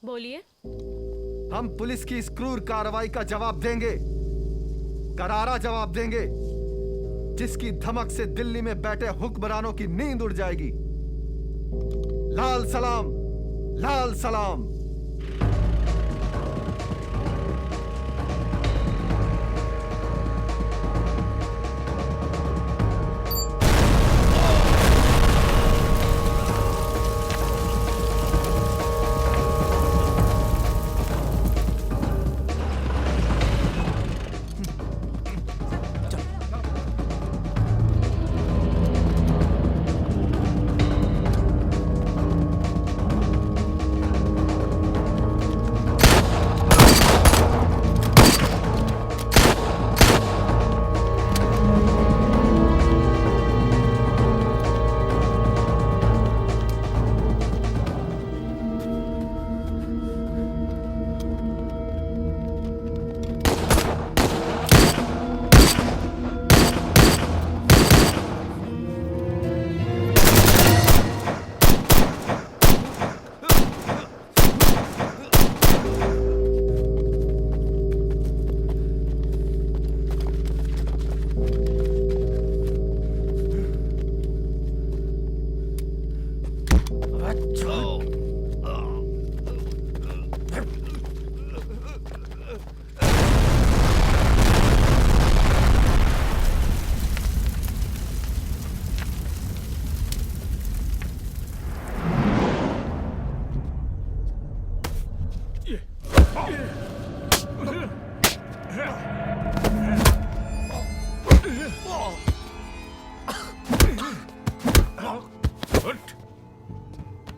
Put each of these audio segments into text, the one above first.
बोलिए। हम पुलिस की इस क्रूर कार्रवाई का जवाब देंगे, करारा जवाब देंगे, जिसकी धमक से दिल्ली में बैठे हुक्मरानों की नींद उड़ जाएगी। लाल सलाम, लाल सलाम।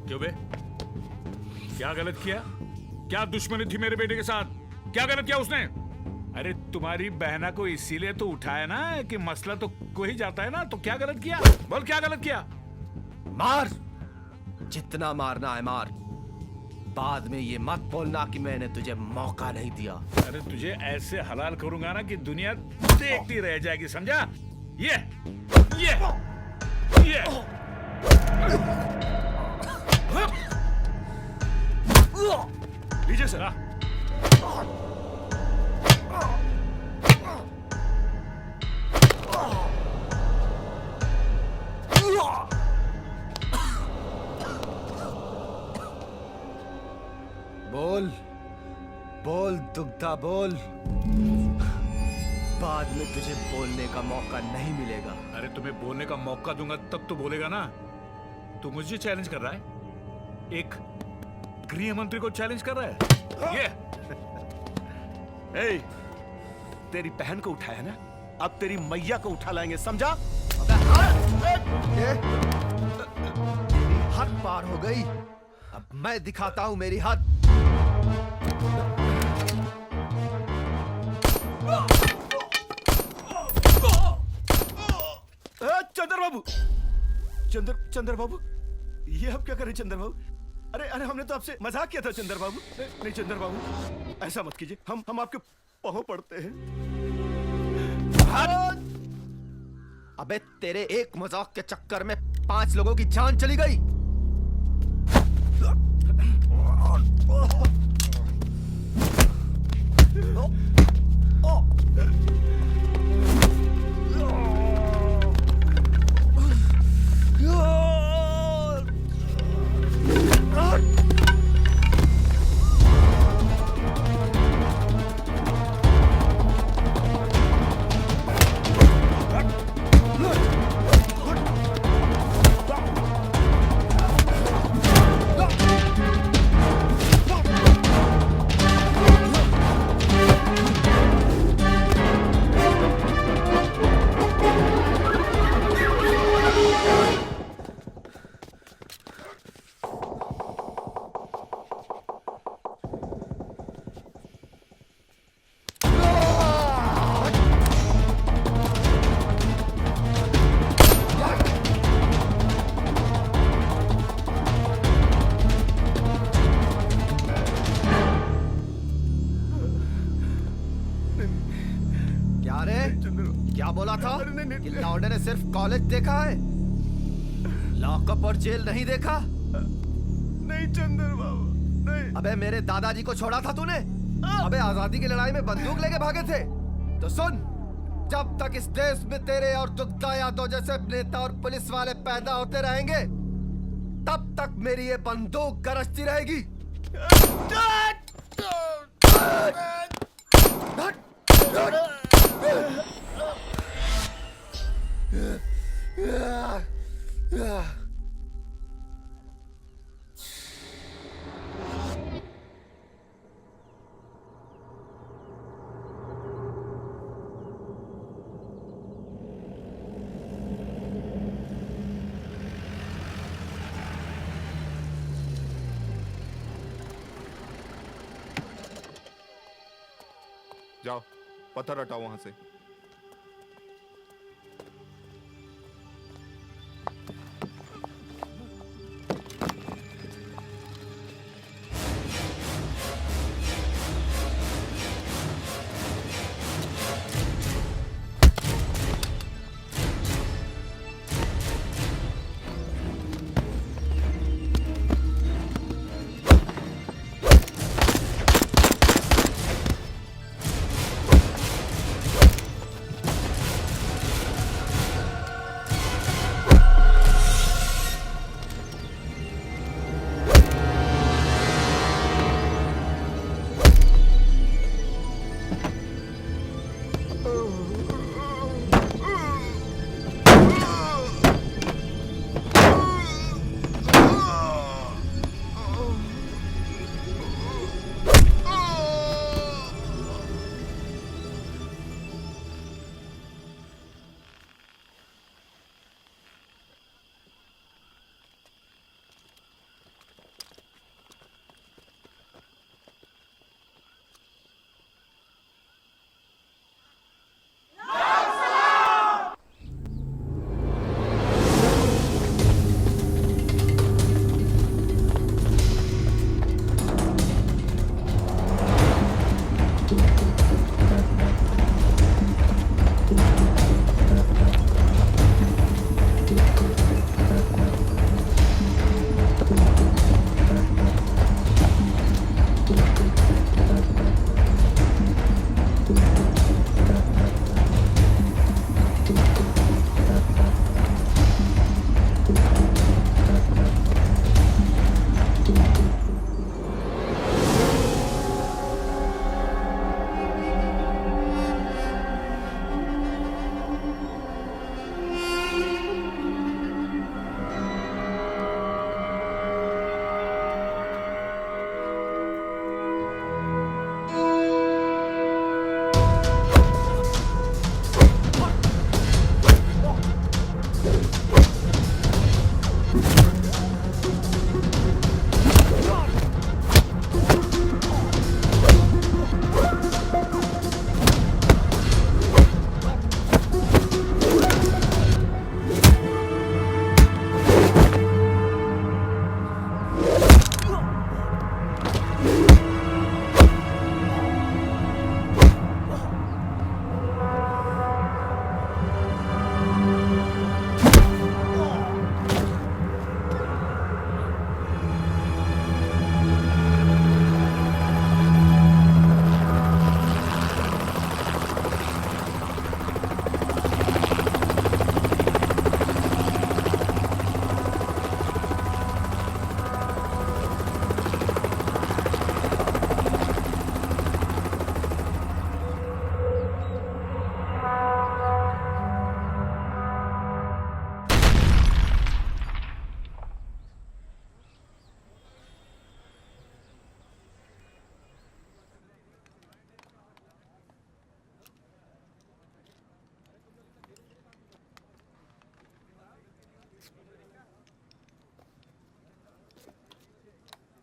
क्यों बे? क्या गलत किया? क्या दुश्मनी थी मेरे बेटे के साथ? क्या गलत किया उसने? अरे तुम्हारी बहना को इसीलिए तो उठाया ना कि मसला तो कोई जाता है ना, तो क्या गलत किया? बोल क्या गलत किया? मार, जितना मारना है मार। बाद में ये मत बोलना कि मैंने तुझे मौका नहीं दिया। अरे तुझे ऐसे हलाल करूंगा ना कि दुनिया देखती रह जाएगी, समझा? ये लीजिए सर। बोल बोल दुग्धा बोल। बाद में तुझे बोलने का मौका नहीं मिलेगा। अरे तुम्हें बोलने का मौका दूंगा तब तो बोलेगा ना। तू मुझे चैलेंज कर रहा है? एक गृह मंत्री को चैलेंज कर रहा है? ए, तेरी बहन को उठाया ना, अब तेरी मैया को उठा लाएंगे, समझा? हद पार हो गई। अब मैं दिखाता हूं मेरी हद। चंद्र बाबू, चंद्र बाबू, ये आप क्या कर रहे चंद्र बाबू? अरे हमने तो आपसे मजाक किया था चंद्र बाबू। नहीं चंद्र बाबू, ऐसा मत कीजिए। हम आपके पांव पड़ते हैं। अबे तेरे एक मजाक के चक्कर में 5 लोगों की जान चली गई। क्या बोला था कि लौंडे ने सिर्फ कॉलेज देखा है, लॉकअप और जेल नहीं देखा? नहीं चंद्र बाबू, अबे मेरे दादाजी को छोड़ा था तूने? अबे आजादी की लड़ाई में बंदूक लेके भागे थे? तो सुन, जब तक इस देश में तेरे और दुग्धा यादव जैसे नेता और पुलिस वाले पैदा होते रहेंगे, तब तक मेरी ये बंदूक गरजती रहेगी। जाओ, पत्थर हटाओ वहां से।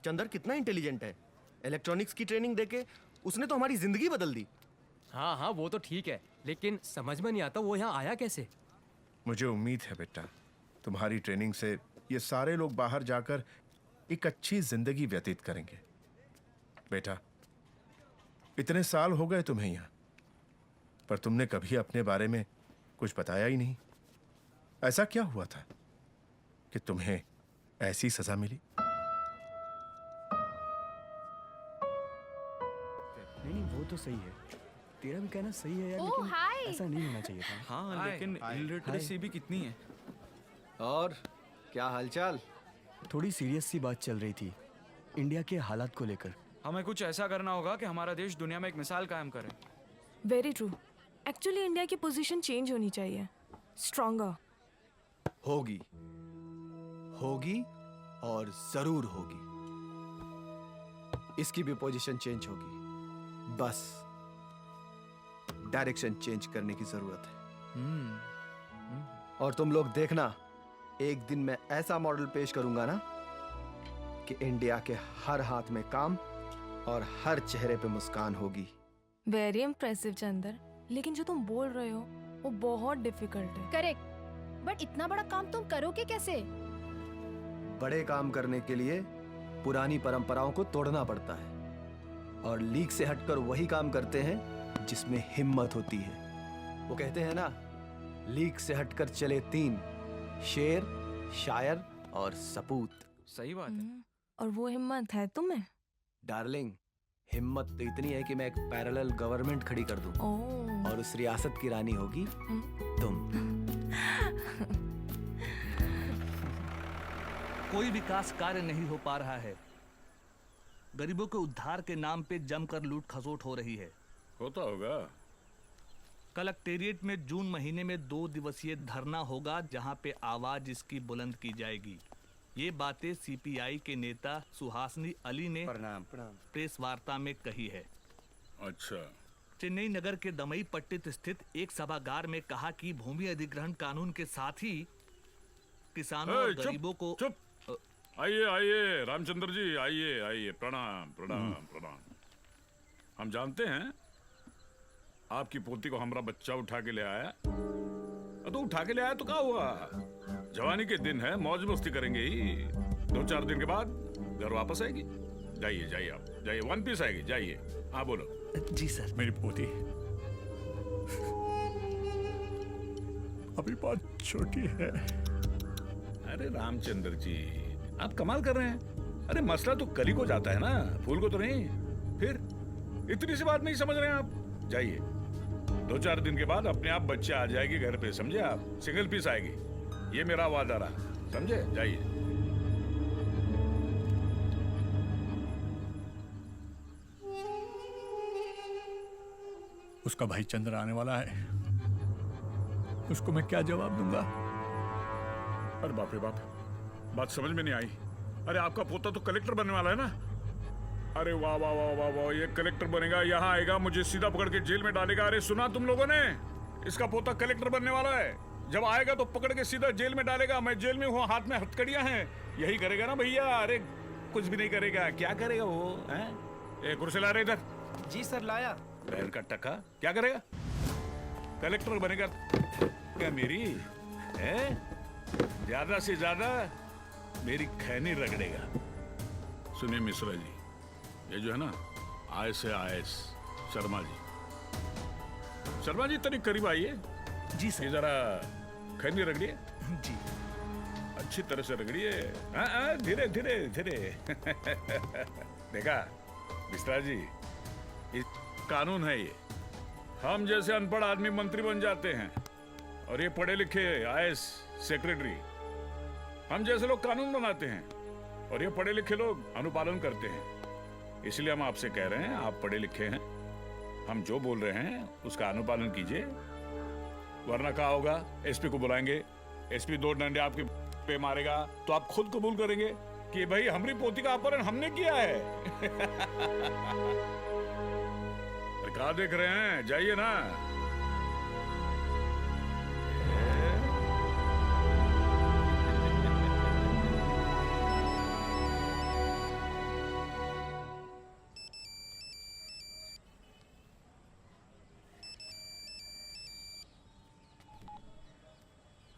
चंदर कितना इंटेलिजेंट है। इलेक्ट्रॉनिक्स की ट्रेनिंग देके उसने तो हमारी जिंदगी बदल दी। हाँ हाँ वो तो ठीक है, लेकिन समझ में नहीं आता वो यहाँ आया कैसे। मुझे उम्मीद है बेटा, तुम्हारी ट्रेनिंग से ये सारे लोग बाहर जाकर एक अच्छी जिंदगी व्यतीत करेंगे। बेटा, इतने साल हो गए तुम्हें यहाँ, पर तुमने कभी अपने बारे में कुछ बताया ही नहीं। ऐसा क्या हुआ था कि तुम्हें ऐसी सजा मिली? वो तो सही है, तेरा भी कहना सही है यार, ओह, लेकिन हाय। ऐसा नहीं होना चाहिए था। हाँ हाय। लेकिन इलिटरेसी भी कितनी है। और क्या हालचाल? थोड़ी सीरियस सी बात चल रही थी इंडिया के हालात को लेकर। हमें कुछ ऐसा करना होगा कि हमारा देश दुनिया में एक मिसाल कायम करे। Very true. एक्चुअली इंडिया की पोजीशन चेंज होनी चाहिए, स्ट्रॉन्गर। होगी, होगी और जरूर होगी। इसकी भी पोजीशन चेंज होगी, बस डायरेक्शन चेंज करने की जरूरत है। और तुम लोग देखना, एक दिन मैं ऐसा मॉडल पेश करूंगा ना कि इंडिया के हर हाथ में काम और हर चेहरे पे मुस्कान होगी। वेरी इम्प्रेसिव चंदर, लेकिन जो तुम बोल रहे हो वो बहुत डिफिकल्ट है। करेक्ट, बट इतना बड़ा काम तुम करोगे कैसे? बड़े काम करने के लिए पुरानी परंपराओं को तोड़ना पड़ता है और लीक से हटकर वही काम करते हैं जिसमें हिम्मत होती है। वो कहते हैं ना, लीक से हटकर चले तीन, शेर, शायर और सपूत। सही बात है। और वो हिम्मत है तुम्हें? डार्लिंग, हिम्मत तो इतनी है कि मैं एक पैरेलल गवर्नमेंट खड़ी कर दूं ओह। और उस रियासत की रानी होगी तुम। कोई विकास कार्य नहीं हो पा रहा है। गरीबों के उद्धार के नाम पे जमकर लूट खसोट हो रही है। होता होगा। कलेक्टेरिएट में जून महीने में 2 दिवसीय धरना होगा जहां पे आवाज इसकी बुलंद की जाएगी। ये बातें सीपीआई के नेता सुहासनी अली ने प्रेस वार्ता में कही है। अच्छा। चेन्नई नगर के दमई पट्टित स्थित एक सभागार में कहा कि भूमि अधिग्रहण कानून के साथ ही किसानों और चुप, गरीबों को चुप। आइए आइए रामचंद्र जी, आइए आइए, प्रणाम प्रणाम प्रणाम। हम जानते हैं आपकी पोती को हमारा बच्चा उठा के ले आया। तो उठा के ले आया तो क्या हुआ, जवानी के दिन है, मौज मस्ती करेंगे ही। 2-4 दिन के बाद घर वापस आएगी। जाइए जाइए, आप जाइए, 1 पीस आएगी, जाइए। हाँ बोलो। जी सर। मेरी पोती अभी बहुत छोटी है। अरे रामचंद्र जी, आप कमाल कर रहे हैं। अरे मसला तो कली को जाता है ना, फूल को तो नहीं। फिर इतनी सी बात नहीं समझ रहे हैं आप। जाइए, 2-4 दिन के बाद अपने आप बच्चे आ जाएगी घर पे, समझे आप। सिंगल पीस आएगी, ये मेरा वादा रहा, समझे। जाइए। उसका भाई चंद्र आने वाला है, उसको मैं क्या जवाब दूंगा। अरे बाप रे बाप, बात समझ में नहीं आई। अरे आपका पोता तो कलेक्टर बनने वाला है ना। अरे वाह वाह वाह वाह वाह, ये कलेक्टर बनेगा, यहाँ आएगा, मुझे सीधा पकड़ के जेल में डालेगा। अरे सुना तुम लोगों ने, इसका पोता कलेक्टर बनने वाला है। जब आएगा तो पकड़ के सीधा जेल में डालेगा। मैं जेल में हूँ, हाथ में हथकड़ियां हैं। यही करेगा ना भैया। अरे कुछ भी नहीं करेगा। क्या करेगा वो, हैं? ए कुर्सी ला रहे इधर। जी सर, लाया। बहन का टका क्या करेगा, कलेक्टर बनेगा क्या मेरी है? ज्यादा से ज्यादा मेरी खैनी रगड़ेगा। सुनिए मिश्रा जी, ये जो है ना IAS शर्मा जी, शर्मा जी तनिक करीब आइए। जी सर। ये जरा खैनी रगड़िए। जी। अच्छी तरह से रगड़िए। हाँ, धीरे धीरे धीरे। देखा मिश्रा जी, ये कानून है। ये हम जैसे अनपढ़ आदमी मंत्री बन जाते हैं और ये पढ़े लिखे IAS सेक्रेटरी, हम जैसे लोग कानून बनाते हैं और ये पढ़े लिखे लोग अनुपालन करते हैं। इसलिए हम आपसे कह रहे हैं, आप पढ़े लिखे हैं, हम जो बोल रहे हैं उसका अनुपालन कीजिए, वरना क्या होगा, SP को बुलाएंगे, SP 2 डंडे आपके पे मारेगा तो आप खुद कबूल करेंगे कि भाई हमारी पोती का अपहरण हमने किया है। क्या देख रहे हैं, जाइए ना।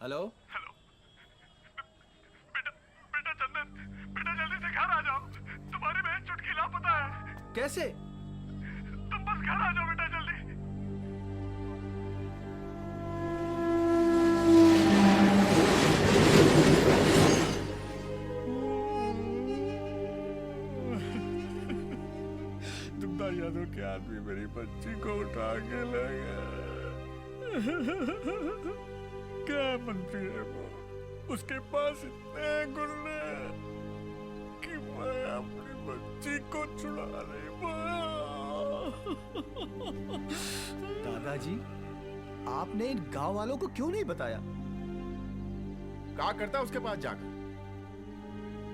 हेलो हेलो बेटा, बेटा चंदन, बेटा जल्दी से घर आ जाओ, तुम्हारी बहन चुटकी लापता है। कैसे? तुम बस घर आ जाओ बेटा, जल्दी। दुखदार यादों के आदमी मेरी बच्ची को उठा के ले गए। क्या मंत्री है वो, उसके पास इतने गुंडे कि मैं अपनी बच्ची को छुड़ा नहीं पाया। दादाजी, आपने इन गांव वालों को क्यों नहीं बताया? क्या करता उसके पास जाकर?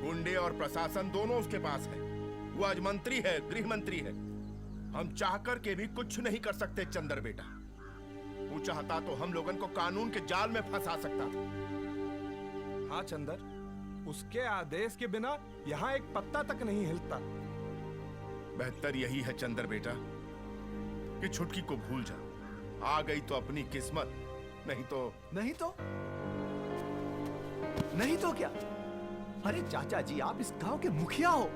गुंडे और प्रशासन दोनों उसके पास है। वो आज मंत्री है, गृह मंत्री है। हम चाहकर के भी कुछ नहीं कर सकते चंदर बेटा। वो चाहता तो हम लोगन को कानून के जाल में फंसा सकता था। हाँ चंदर, उसके आदेश के बिना यहाँ एक पत्ता तक नहीं हिलता। बेहतर यही है चंदर बेटा कि छुटकी को भूल जा। आ गई तो अपनी किस्मत, नहीं तो क्या? अरे चाचा जी, आप इस गांव के मुखिया हो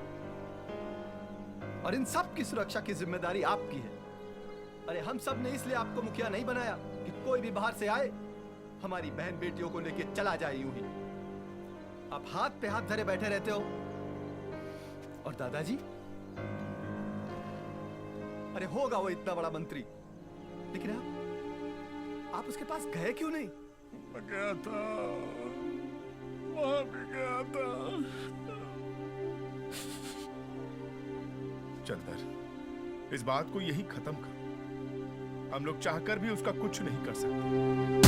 और इन सब की सुरक्षा की जिम्मेदारी आपकी है। अरे हम सब ने इसलिए आपको मुखिया नहीं बनाया कि कोई भी बाहर से आए हमारी बहन बेटियों को लेके चला जाए यूं ही। आप हाथ पे हाथ धरे बैठे रहते हो। और दादाजी, अरे होगा वो इतना बड़ा मंत्री, लेकिन आप उसके पास गए क्यों नहीं? मैं गया था, वहां भी गया था। चंदर, इस बात को यही खत्म कर। हम लोग चाहकर भी उसका कुछ नहीं कर सकते।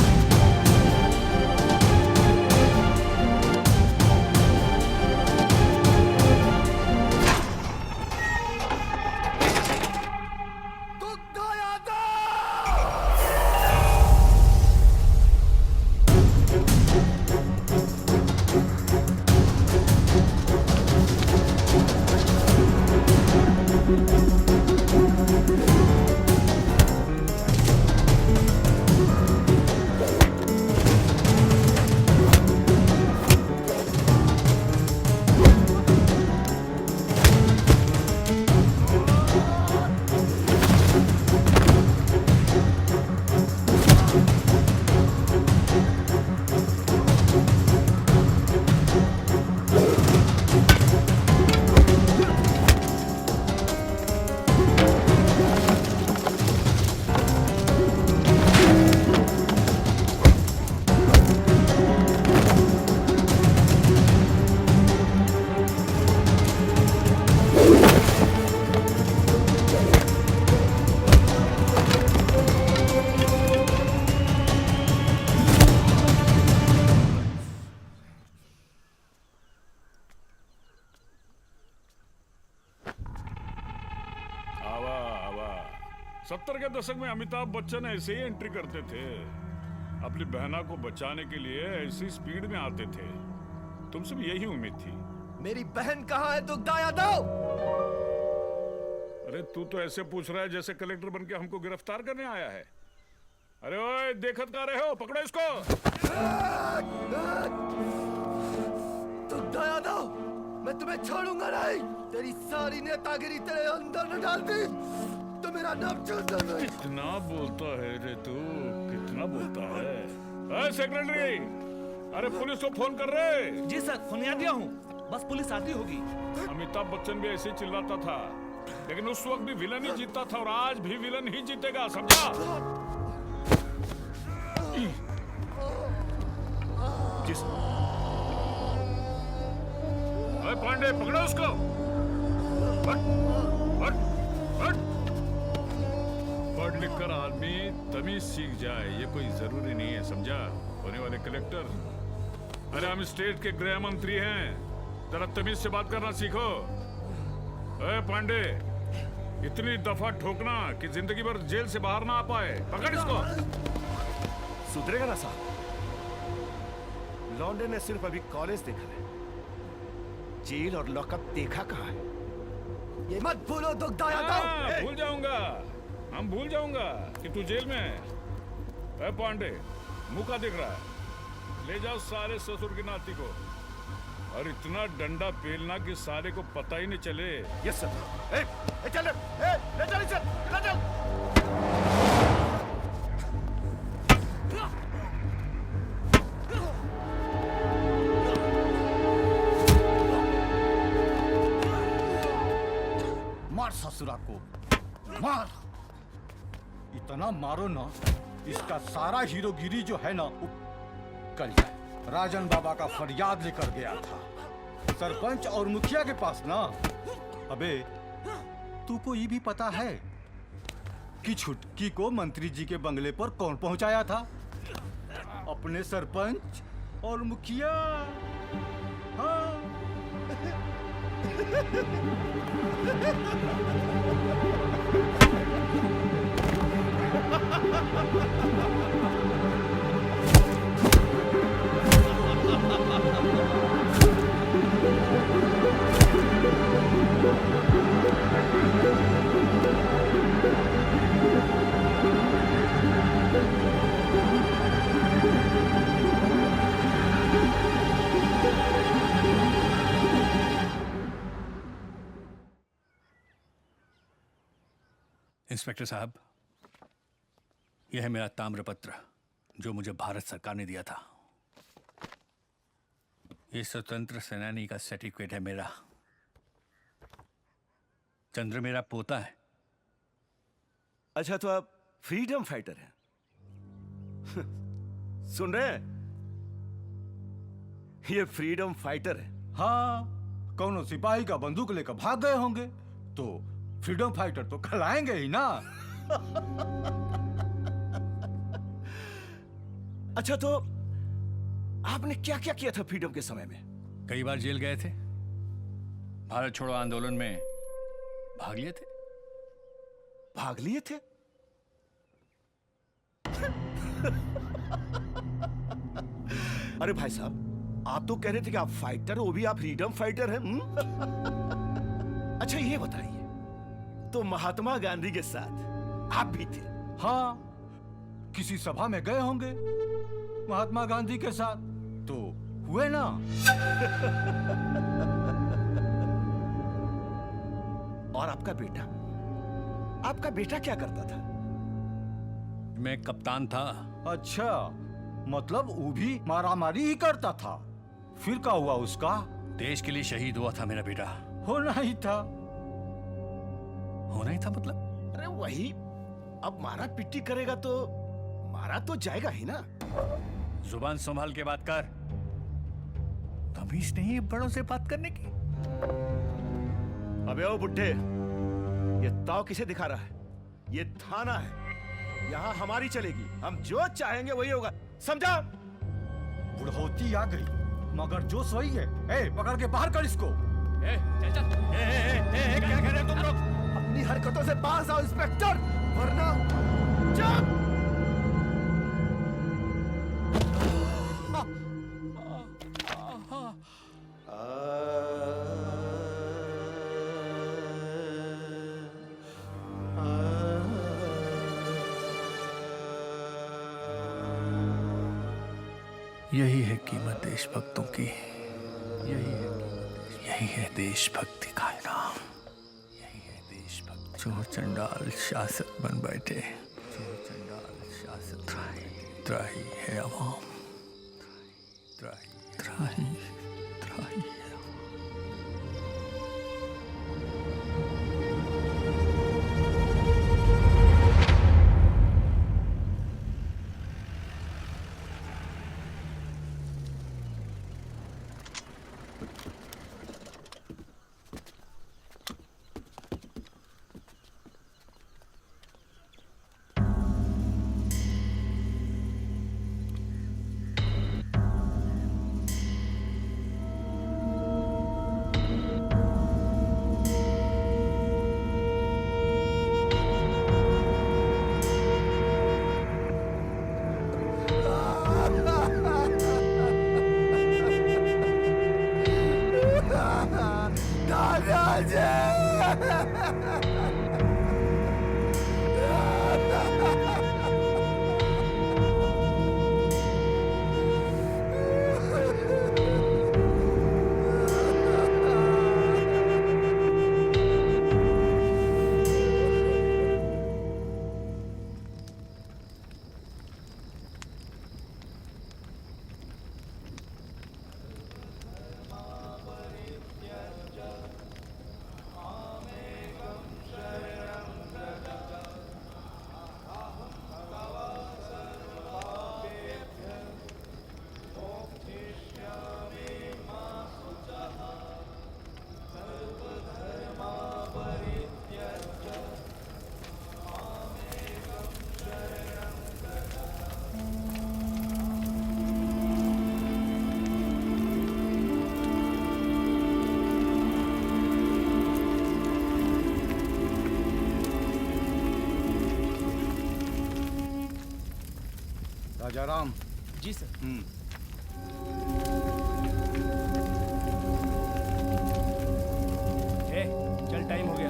सत्तर के दशक में अमिताभ बच्चन ऐसे ही एंट्री करते थे। अपनी बहना को बचाने के लिए ऐसी स्पीड में आते थे। तुमसे भी यही उम्मीद थी। मेरी बहन कहाँ है दुग्धा यादव? अरे तू तो ऐसे पूछ रहा है जैसे कलेक्टर बनके हमको गिरफ्तार करने आया है। अरे ओए, देखत का रहे हो? पकड़ो इसको। दुग्धा यादव, मैं तुम्हें छोड़ूंगा नहीं। तेरी सारी नेतागिरी तेरे अंदर न डाल दी तो मेरा नाम चंदा नहीं। कितना बोलता है रे तू, कितना बोलता है। अरे सेक्रेटरी, अरे पुलिस को फोन कर रहे। जी सर, फोन दिया हूँ, बस पुलिस आती होगी। अमिताभ बच्चन भी ऐसे ही चिल्लाता था, लेकिन उस वक्त भी विलन ही जीतता था और आज भी विलन ही जीतेगा, समझा? अरे पांडे, पकड़ो उसको। पढ़ लिख कर आदमी तमीज सीख जाए, ये कोई जरूरी नहीं है, समझा? होने वाले कलेक्टर, अरे हम स्टेट के गृह मंत्री हैं, जरा तमीज से बात करना सीखो। अरे पांडे, इतनी दफा ठोकना कि जिंदगी भर जेल से बाहर ना आ पाए। पकड़ इसको। सुधरेगा ना साहब? लौंडे ने सिर्फ अभी कॉलेज देखा है, जेल और लॉकअप देखा कहाँ है? ये मत भूलो दुग्धा यादव। भूल जाऊंगा, हम भूल जाऊंगा कि तू जेल में है। अरे पांडे, मुंह का दिख रहा है? ले जाओ सारे ससुर की नाती को और इतना डंडा पेलना कि सारे को पता ही नहीं चले। Yes sir. चल, ले चल, ले चल। मार ससुरा को। मार, इतना मारो ना, इसका सारा हीरोगिरी जो है ना वो कल जाए। राजन बाबा का फरियाद लेकर गया था सरपंच और मुखिया के पास ना। अबे तू को ये भी पता है कि छुटकी को मंत्री जी के बंगले पर कौन पहुंचाया था? अपने सरपंच और मुखिया। हाँ। इंस्पेक्टर साहब, यह है मेरा ताम्रपत्र जो मुझे भारत सरकार ने दिया था। ये स्वतंत्र सेनानी का सर्टिफिकेट है मेरा। चंद्र मेरा पोता है। अच्छा, तो आप फ्रीडम फाइटर हैं? सुन रहे हैं? ये फ्रीडम फाइटर है। हाँ, कौनो सिपाही का बंदूक लेकर भाग गए होंगे तो फ्रीडम फाइटर तो खिलाएंगे ही ना। अच्छा, तो आपने क्या क्या किया था फ्रीडम के समय में? कई बार जेल गए थे, भारत छोड़ो आंदोलन में भाग लिए थे। भाग लिए थे? अरे भाई साहब, आप तो कह रहे थे कि आप फाइटर, वो भी आप फ्रीडम फाइटर हैं। अच्छा, ये बताइए, तो महात्मा गांधी के साथ आप भी थे? हाँ, किसी सभा में गए होंगे महात्मा गांधी के साथ तो हुए ना। और आपका बेटा, आपका बेटा क्या करता था? मैं कप्तान था। अच्छा, मतलब वो भी मारामारी ही करता था। फिर क्या हुआ उसका? देश के लिए शहीद हुआ था मेरा बेटा। होना ही था। होना ही था मतलब? अरे वही, अब मारा पिट्टी करेगा तो मारा तो जाएगा ही ना। जुबान संभाल के बात कर। तमीज नहीं है बड़ों से बात करने की। अबे ओ बुड्ढे, ये ताव किसे दिखा रहा है? ये थाना है, यहाँ हमारी चलेगी। हम जो चाहेंगे वही होगा, समझा? बुढ़ौती आ गई मगर जो सही है। ए, पकड़ के बाहर कर इसको। चल चल। क्या कर रहे हो तुम लोग? अपनी हरकतों से पास आओ इंस्पेक्टर, वरना चुप। यही है कीमत देशभक्तों की। यही है देशभक्ति का इनाम। यही है देशभक्ति। जो चंडाल शासक बन बैठे, जो चंडाल शासक त्राही है अवाम। त्राही है। जयराम। जी सर। चल टाइम हो गया।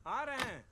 आ रहे हैं।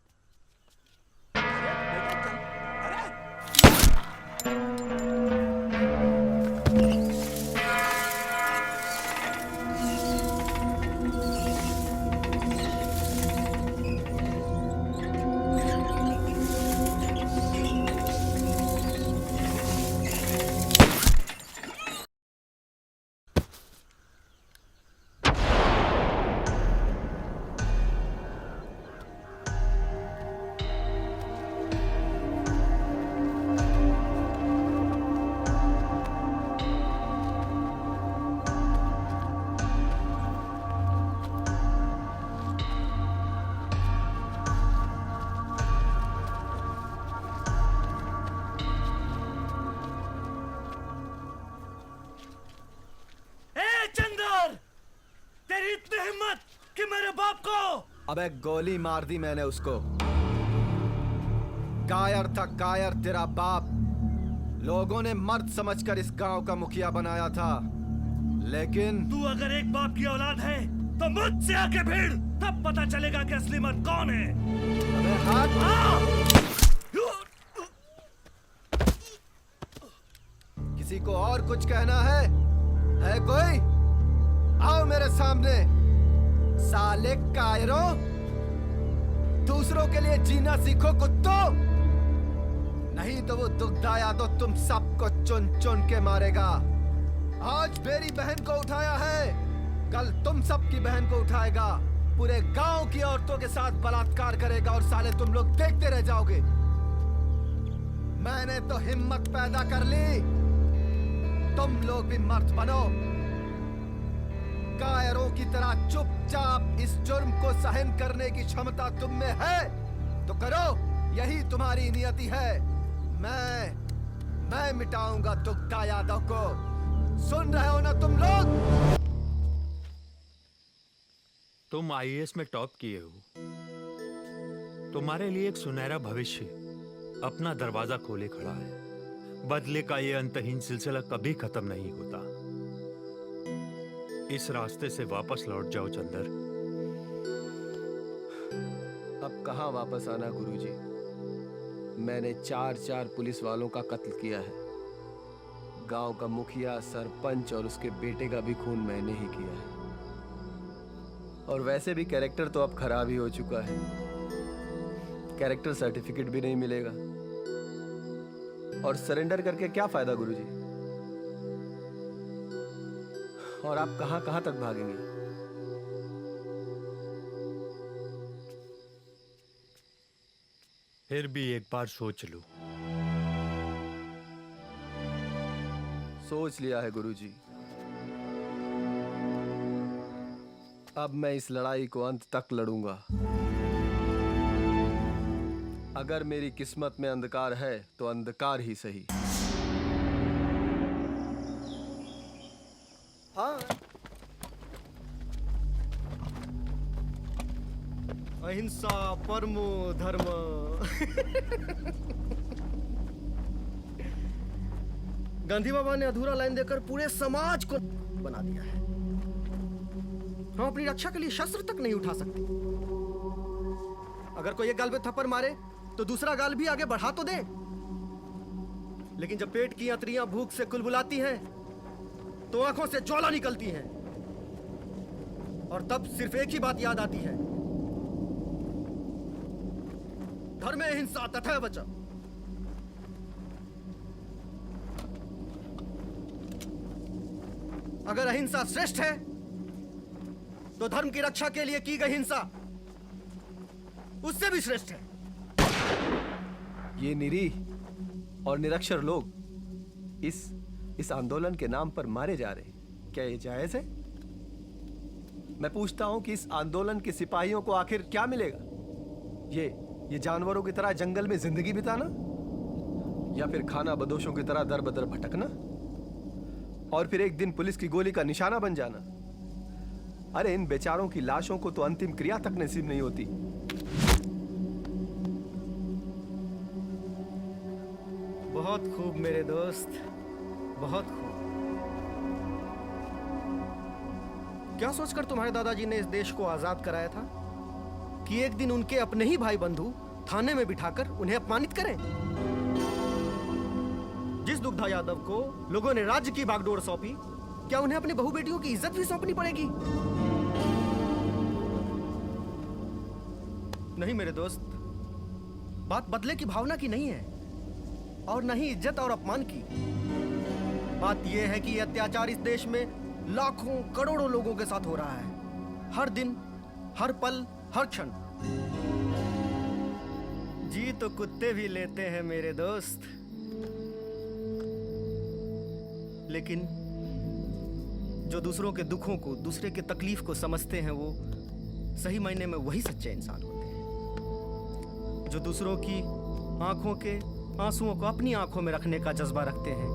अबे गोली मार दी मैंने उसको। कायर था कायर तेरा बाप। लोगों ने मर्द समझकर इस गांव का मुखिया बनाया था, लेकिन तू अगर एक बाप की औलाद है तो मुझसे आके भिड़, तब पता चलेगा कि असली मर्द कौन है। अबे हाथ किसी को और कुछ कहना है कोई? आओ मेरे सामने। साले कायरों, दूसरों के लिए जीना सीखो कुत्तों, नहीं तो वो दुग्धा यादव तुम सबको चुन चुन के मारेगा। आज मेरी बहन को उठाया है, कल तुम सबकी बहन को उठाएगा, पूरे गांव की औरतों के साथ बलात्कार करेगा और साले तुम लोग देखते रह जाओगे। मैंने तो हिम्मत पैदा कर ली, तुम लोग भी मर्द बनो। कायरों की तरह चुपचाप इस जुर्म को सहन करने की क्षमता तुम में है तो करो, यही तुम्हारी नियति है। मैं मिटाऊंगा दुग्धा यादव को। सुन रहे हो ना तुम लोग? तुम आईएएस में टॉप किए हो, तुम्हारे लिए एक सुनहरा भविष्य अपना दरवाजा खोले खड़ा है। बदले का ये अंतहीन सिलसिला कभी खत्म नहीं होता। इस रास्ते से वापस लौट जाओ चंदर। अब कहां वापस आना गुरुजी? मैंने 4 पुलिस वालों का कत्ल किया है। गांव का मुखिया, सरपंच और उसके बेटे का भी खून मैंने ही किया है। और वैसे भी कैरेक्टर तो अब खराब ही हो चुका है, कैरेक्टर सर्टिफिकेट भी नहीं मिलेगा। और सरेंडर करके क्या फायदा गुरुजी? और आप कहां कहां तक भागेंगे? फिर भी एक बार सोच लो। सोच लिया है गुरुजी। अब मैं इस लड़ाई को अंत तक लड़ूंगा। अगर मेरी किस्मत में अंधकार है तो अंधकार ही सही। हाँ, अहिंसा परमो धर्म। गांधी बाबा ने अधूरा लाइन देकर पूरे समाज को बना दिया है। हम अपनी रक्षा के लिए शस्त्र तक नहीं उठा सकते। अगर कोई एक गाल पे थप्पड़ मारे तो दूसरा गाल भी आगे बढ़ा तो दे, लेकिन जब पेट की अंतड़ियां भूख से कुलबुलाती हैं तो आंखों से ज्वाला निकलती है, और तब सिर्फ एक ही बात याद आती है, धर्मे हिंसा तथैव च। अगर अहिंसा श्रेष्ठ है तो धर्म की रक्षा के लिए की गई हिंसा उससे भी श्रेष्ठ है। ये निरीह और निरक्षर लोग इस आंदोलन के नाम पर मारे जा रहे हैं, क्या ये जायज है? मैं पूछता हूं कि इस आंदोलन के सिपाहियों को आखिर क्या मिलेगा? ये जानवरों की तरह जंगल में जिंदगी बिताना, या फिर खाना बदोशों की तरह दर बदर भटकना और फिर एक दिन पुलिस की गोली का निशाना बन जाना? अरे इन बेचारों की लाशों को तो अंतिम क्रिया तक नसीब नहीं होती। बहुत खूब मेरे दोस्त, बहुत खूब। क्या सोचकर तुम्हारे दादाजी ने इस देश को आजाद कराया था कि एक दिन उनके अपने ही भाई बंधु थाने में बिठाकर उन्हें अपमानित करें? जिस दुग्धा यादव को लोगों ने राज्य की बागडोर सौंपी, क्या उन्हें अपनी बहू बेटियों की इज्जत भी सौंपनी पड़ेगी? नहीं मेरे दोस्त, बात बदले की भावना की नहीं है और न ही इज्जत और अपमान की। बात यह है कि यह अत्याचार इस देश में लाखों करोड़ों लोगों के साथ हो रहा है, हर दिन, हर पल, हर क्षण। जी तो कुत्ते भी लेते हैं मेरे दोस्त, लेकिन जो दूसरों के दुखों को, दूसरे के तकलीफ को समझते हैं, वो सही मायने में वही सच्चे इंसान होते हैं। जो दूसरों की आंखों के आंसुओं को अपनी आंखों में रखने का जज्बा रखते हैं,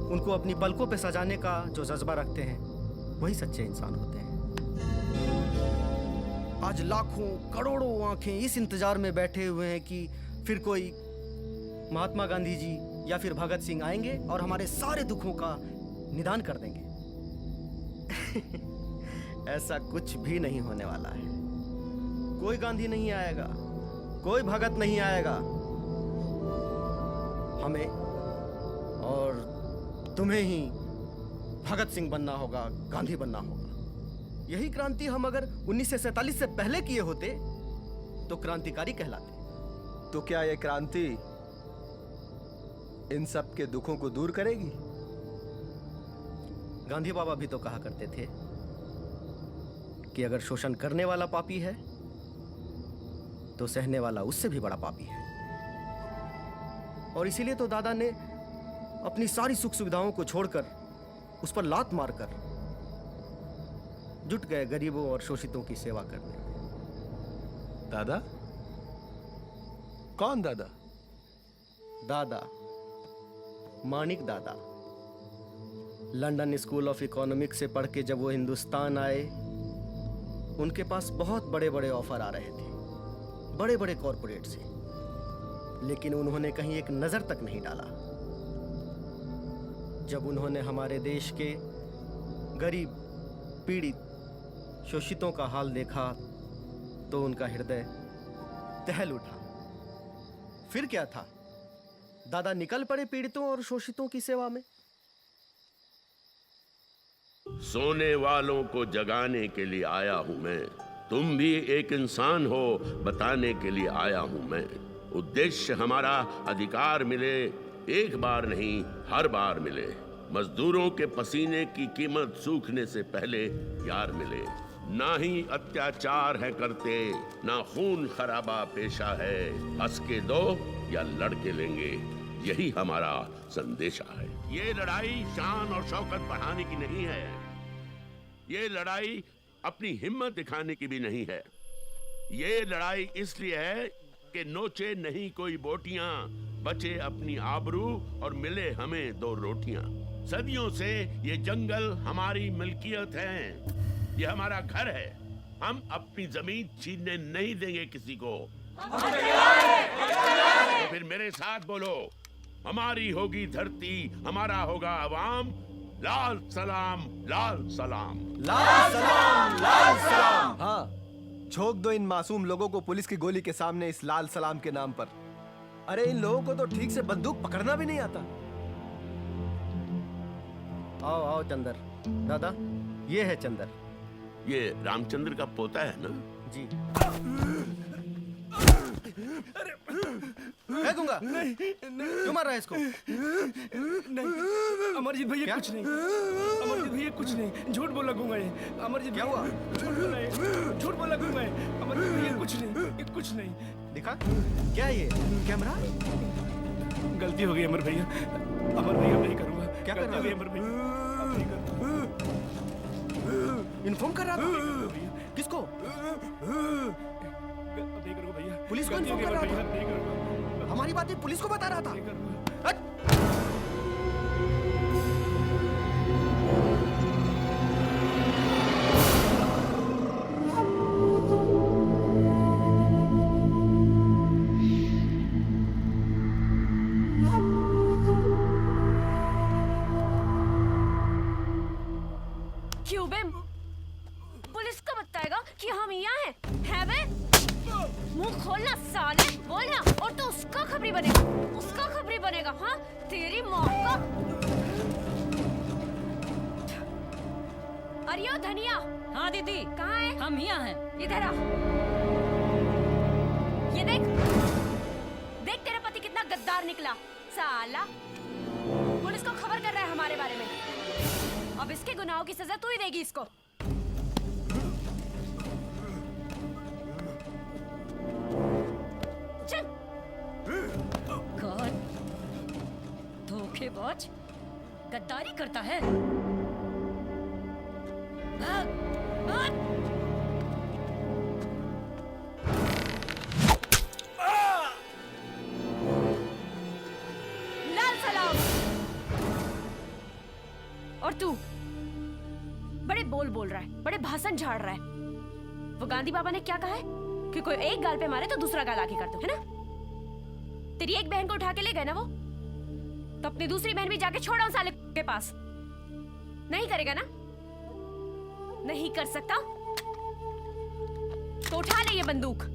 उनको अपनी पलकों पे सजाने का जो जज्बा रखते हैं, वही सच्चे इंसान होते हैं। आज लाखों करोड़ों आंखें इस इंतजार में बैठे हुए हैं कि फिर कोई महात्मा गांधी जी या फिर भगत सिंह आएंगे और हमारे सारे दुखों का निदान कर देंगे। ऐसा कुछ भी नहीं होने वाला है। कोई गांधी नहीं आएगा, कोई भगत नहीं आएगा। हमें और तुम्हें ही भगत सिंह बनना होगा, गांधी बनना होगा। यही क्रांति हम अगर 1947 से पहले किए होते तो क्रांतिकारी कहलाते। तो क्या यह क्रांति इन सब के दुखों को दूर करेगी? गांधी बाबा भी तो कहा करते थे कि अगर शोषण करने वाला पापी है तो सहने वाला उससे भी बड़ा पापी है। और इसीलिए तो दादा ने अपनी सारी सुख सुविधाओं को छोड़कर उस पर लात मारकर जुट गए गरीबों और शोषितों की सेवा करने। दादा? कौन दादा? दादा मानिक दादा। लंदन स्कूल ऑफ इकोनॉमिक्स से पढ़ के जब वो हिंदुस्तान आए, उनके पास बहुत बड़े बड़े ऑफर आ रहे थे, बड़े बड़े कॉरपोरेट से, लेकिन उन्होंने कहीं एक नजर तक नहीं डाला। जब उन्होंने हमारे देश के गरीब, पीड़ित, शोषितों का हाल देखा तो उनका हृदय दहल उठा। फिर क्या था, दादा निकल पड़े पीड़ितों और शोषितों की सेवा में। सोने वालों को जगाने के लिए आया हूं मैं, तुम भी एक इंसान हो बताने के लिए आया हूं मैं। उद्देश्य हमारा अधिकार मिले, एक बार नहीं हर बार मिले। मजदूरों के पसीने की कीमत सूखने से पहले यार मिले। ना ही अत्याचार है करते, ना खून खराबा पेशा है। हंस के दो या लड़के लेंगे, यही हमारा संदेशा है। ये लड़ाई शान और शौकत बढ़ाने की नहीं है, ये लड़ाई अपनी हिम्मत दिखाने की भी नहीं है। ये लड़ाई इसलिए है कि नोचे नहीं कोई बोटियां, बचे अपनी आबरू और मिले हमें दो रोटियां। सदियों से ये जंगल हमारी मिल्कियत है, ये हमारा घर है। हम अपनी जमीन छीनने नहीं देंगे किसी को। तो फिर मेरे साथ बोलो, हमारी होगी धरती, हमारा होगा अवाम। लाल सलाम, लाल सलाम, लाल सलाम, लाल सलाम। हाँ, झोंक दो इन मासूम लोगों को पुलिस की गोली के सामने इस लाल सलाम के नाम पर। अरे इन लोगों को तो ठीक से बंदूक पकड़ना भी नहीं आता। आओ आओ चंदर। दादा, ये है चंदर। ये रामचंद्र का पोता है ना? जी। है गुंगा? नहीं क्यों मार रहा है इसको? नहीं अमरजीत भैया कुछ नहीं, अमरजीत भैया कुछ नहीं, झूठ बोला गूंगा ये। अमरजीत क्या हुआ? झूठ बोला ये, झूठ बोला गूंगा ये। अमरजीत भैया कुछ नहीं, ये कुछ नहीं। दिखा क्या है ये कैमरा? गलती हो गई अमर भैया, अमर भैया नहीं करूंगा। क्या कर रहा है? अमर भैया अब नहीं करूंगा। इन्फॉर्म कर रहा था? किसको? नहीं करूंगा भैया। पुलिस को इन्फॉर्म कर रहा था? नहीं करूंगा। हमारी बातें पुलिस को बता रहा था? हट! क्यों बे? पुलिस को बताएगा कि हम यहाँ हैं? है बे? मुंह खोलना साले, बोलना, और तो उसका खबरी बनेगा, उसका खबरी बनेगा। हाँ तेरी माँ का। अरे ओ धनिया। हाँ दीदी। कहाँ है? हम यहाँ हैं। इधर आ। ये देख, देख तेरा पति कितना गद्दार निकला साला। पुलिस को खबर कर रहा है हमारे बारे में। अब इसके गुनाहों की सजा तू ही देगी इसको। चल। कौन धोखेबाज गद्दारी करता है? भाग, भाग। लाल सलाम। और तू बड़े बोल रहा है, बड़े भाषण झाड़ रहा है। वो गांधी बाबा ने क्या कहा है कि कोई एक गाल पे मारे तो दूसरा गाल आगे कर दो, है ना? तेरी एक बहन को उठा के ले गए ना वो, तो अपनी दूसरी बहन भी जाके छोड़ा उस साले के पास। नहीं करेगा ना? नहीं कर सकता तो उठा ले ये बंदूक।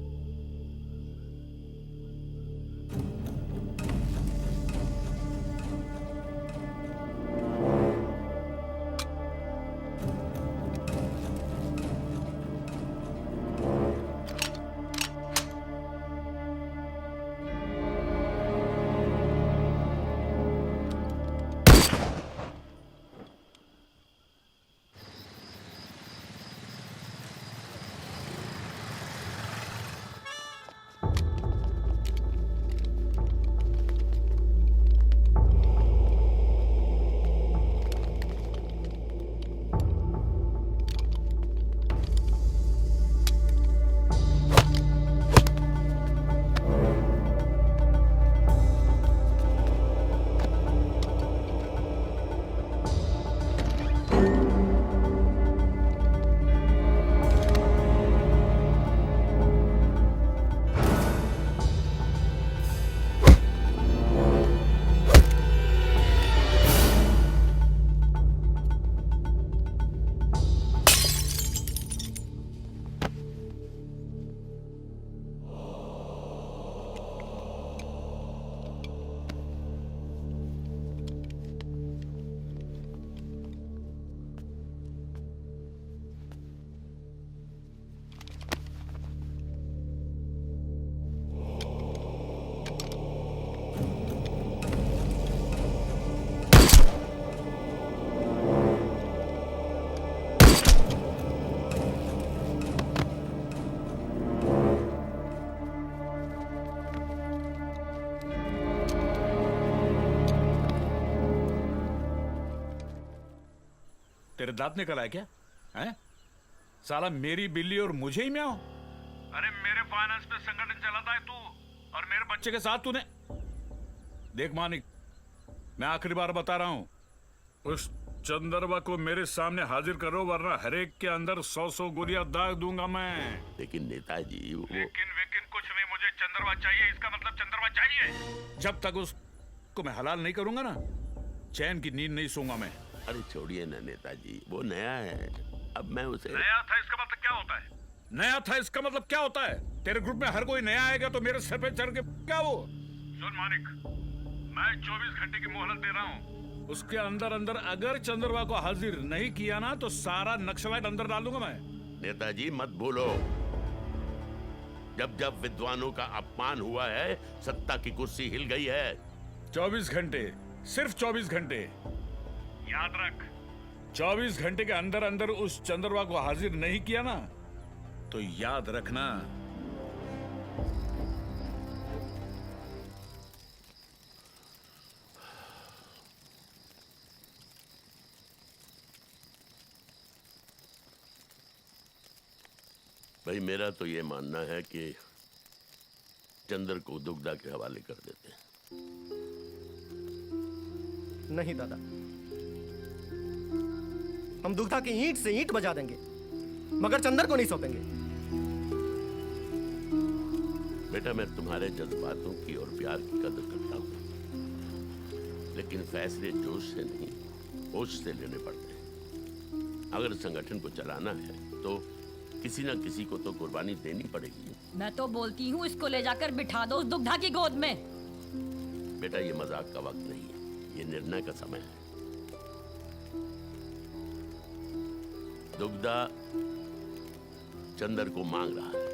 तेरे दांत निकल आए क्या? हैं? साला मेरी बिल्ली और मुझे ही म्याऊं? अरे मेरे फाइनेंस में संगठन चलाता है तू, और मेरे बच्चे के साथ तूने। देख मानिक, मैं आखिरी बार बता रहा हूं, उस चंदरवा को मेरे सामने हाजिर करो, वरना हरेक के अंदर 100 गोलियां दाग दूंगा मैं। लेकिन नेताजी वो... लेकिन कुछ नहीं, मुझे चंदरवा चाहिए। इसका मतलब चंदरवा चाहिए। जब तक उसको मैं हलाल नहीं करूंगा ना, चैन की नींद नहीं सोऊंगा मैं। अरे छोड़िए ना नेताजी, वो नया है, अब मैं उसे... नया था इसका मतलब क्या होता है? नया था इसका मतलब क्या होता है? तेरे ग्रुप में हर कोई नया आएगा तो मेरे सर पे चढ़ के क्या वो? सुन मानिक, मैं 24 घंटे की मोहलत दे रहा हूँ। उसके अंदर अगर चंद्रवा को हाजिर नहीं किया ना, तो सारा नक्सलाइट अंदर डाल दूंगा मैं। नेताजी मत भूलो, जब जब विद्वानों का अपमान हुआ है, सत्ता की कुर्सी हिल गई है। 24 घंटे, सिर्फ 24 घंटे। याद रख, 24 घंटे के अंदर अंदर उस चंद्रमा को हाजिर नहीं किया ना, तो याद रखना भाई, मेरा तो ये मानना है कि चंद्र को दुग्धा के हवाले कर देते हैं। नहीं दादा, हम दुग्धा की ईंट से ईंट बजा देंगे, मगर चंदर को नहीं सौंपेंगे। बेटा, मैं तुम्हारे जज्बातों की और प्यार की कदर करता हूं, लेकिन फैसले जोश से नहीं, होश से लेने पड़ते हैं। अगर संगठन को चलाना है तो किसी ना किसी को तो कुर्बानी देनी पड़ेगी। मैं तो बोलती हूँ इसको ले जाकर बिठा दो उस दुग्धा की गोद में। बेटा, ये मजाक का वक्त नहीं है, ये निर्णय का समय है। दुग्धा चंदर को मांग रहा है।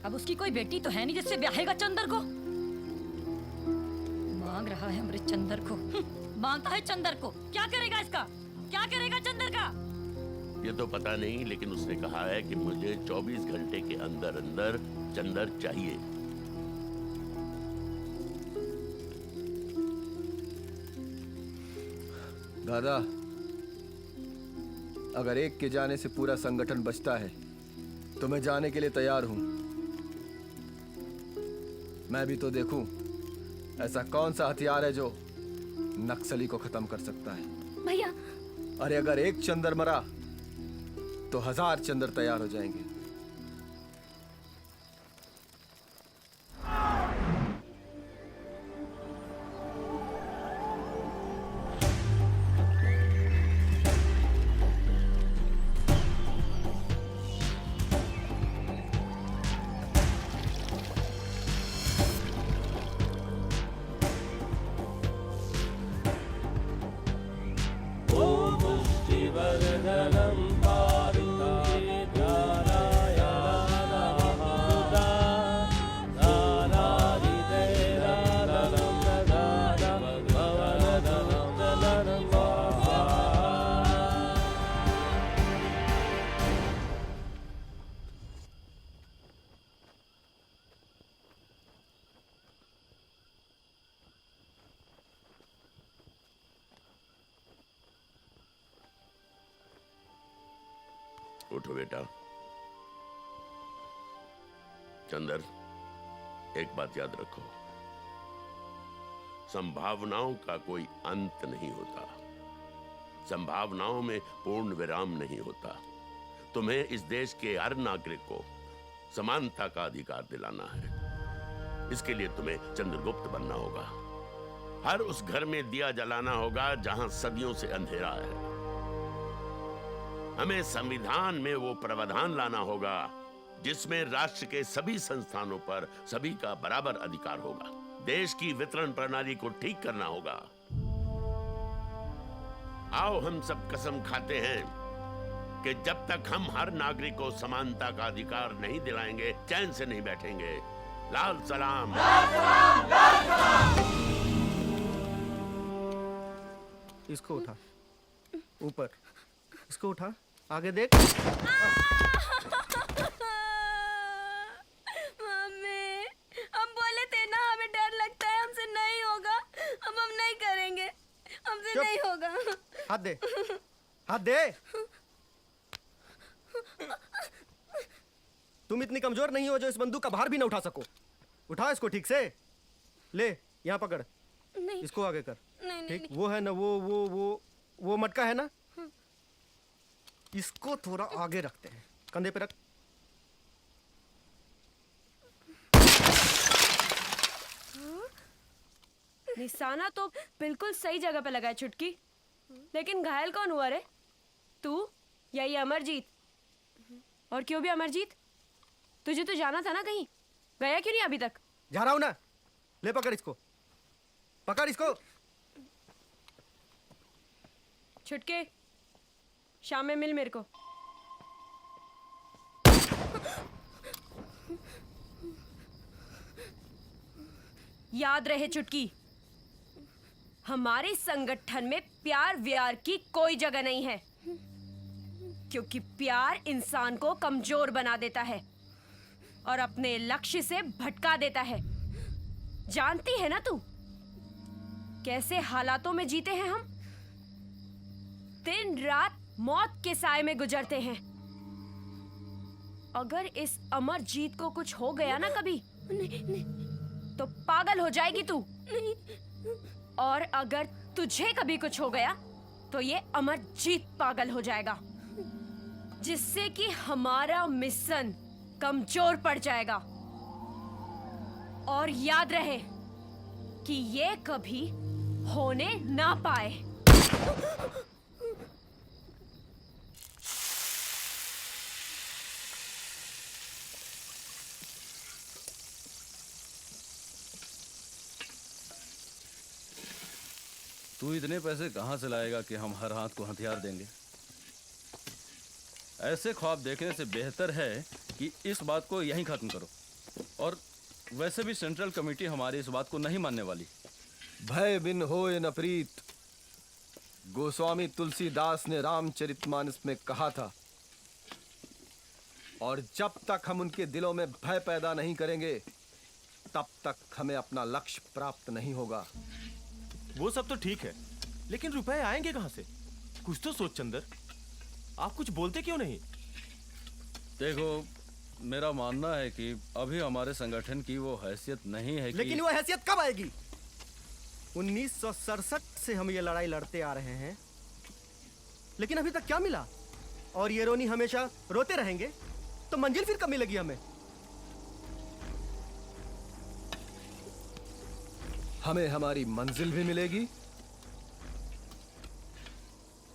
अब उसकी कोई बेटी तो है नहीं जिससे ब्याहेगा चंदर को। मांग रहा है हमारे चंदर को। मांगता है चंदर को। क्या करेगा इसका? क्या करेगा चंदर का? ये तो पता नहीं, लेकिन उसने कहा है कि मुझे 24 घंटे के अंदर अंदर चंदर चाहिए। दादा, अगर एक के जाने से पूरा संगठन बचता है तो मैं जाने के लिए तैयार हूं। मैं भी तो देखूं ऐसा कौन सा हथियार है जो नक्सली को खत्म कर सकता है। भैया, अरे अगर एक चंदर मरा तो 1000 चंदर तैयार हो जाएंगे। उठो बेटा। चंदर, एक बात याद रखो, संभावनाओं का कोई अंत नहीं होता, संभावनाओं में पूर्ण विराम नहीं होता। तुम्हें इस देश के हर नागरिक को समानता का अधिकार दिलाना है। इसके लिए तुम्हें चंद्रगुप्त बनना होगा। हर उस घर में दिया जलाना होगा जहां सदियों से अंधेरा है। हमें संविधान में वो प्रावधान लाना होगा जिसमें राष्ट्र के सभी संस्थानों पर सभी का बराबर अधिकार होगा। देश की वितरण प्रणाली को ठीक करना होगा। आओ हम सब कसम खाते हैं कि जब तक हम हर नागरिक को समानता का अधिकार नहीं दिलाएंगे, चैन से नहीं बैठेंगे। लाल सलाम, लाल सलाम, लाल सलाम। इसको उठा, ऊपर इसको उठा, आगे देख। मम्मी, हम बोले थे ना हमें डर लगता है, हमसे नहीं होगा, हम नहीं करेंगे, हमसे नहीं होगा। हाथ दे, हाथ दे। तुम इतनी कमजोर नहीं हो जो इस बंदूक का भार भी ना उठा सको। उठा इसको ठीक से, ले यहाँ पकड़, नहीं। इसको आगे कर। नहीं, ठीक, नहीं। वो है ना, वो मटका है ना, इसको थोड़ा आगे रखते हैं, कंधे पे रख। निशाना तो बिल्कुल सही जगह पे लगा है छुटकी, लेकिन घायल कौन हुआ रे? तू या ये अमरजीत? और क्यों भी अमरजीत? तुझे तो जाना था ना कहीं, गया क्यों नहीं अभी तक? जा रहा हूं ना, ले पकड़ इसको, पकड़ इसको। छुटके, शाम में मिल मेरे को। याद रहे चुटकी, हमारे संगठन में प्यार व्यार की कोई जगह नहीं है, क्योंकि प्यार इंसान को कमजोर बना देता है और अपने लक्ष्य से भटका देता है। जानती है ना तू कैसे हालातों में जीते हैं हम? दिन रात मौत के साए में गुजरते हैं। अगर इस अमर जीत को कुछ हो गया ना कभी, तो पागल हो जाएगी तू। और अगर तुझे कभी कुछ हो गया तो ये अमर जीत पागल हो जाएगा, जिससे कि हमारा मिशन कमजोर पड़ जाएगा। और याद रहे कि ये कभी होने ना पाए। तू इतने पैसे कहाँ से लाएगा कि हम हर हाथ को हथियार देंगे? ऐसे ख्वाब देखने से बेहतर है कि इस बात को यहीं खत्म करो। और वैसे भी सेंट्रल कमेटी हमारी इस बात को नहीं मानने वाली। भय बिन होए न प्रीत, गोस्वामी तुलसीदास ने रामचरितमानस में कहा था। और जब तक हम उनके दिलों में भय पैदा नहीं करेंगे, तब तक हमें अपना लक्ष्य प्राप्त नहीं होगा। वो सब तो ठीक है, लेकिन रुपए आएंगे कहां से? कुछ तो सोच चंदर, आप कुछ बोलते क्यों नहीं? देखो, मेरा मानना है कि अभी हमारे संगठन की वो हैसियत नहीं है। लेकिन वो हैसियत कब आएगी? 1967 से हम ये लड़ाई लड़ते आ रहे हैं, लेकिन अभी तक क्या मिला? और ये रोनी हमेशा रोते रहेंगे तो मंजिल फिर कब मिलेगी हमें? हमें हमारी मंजिल भी मिलेगी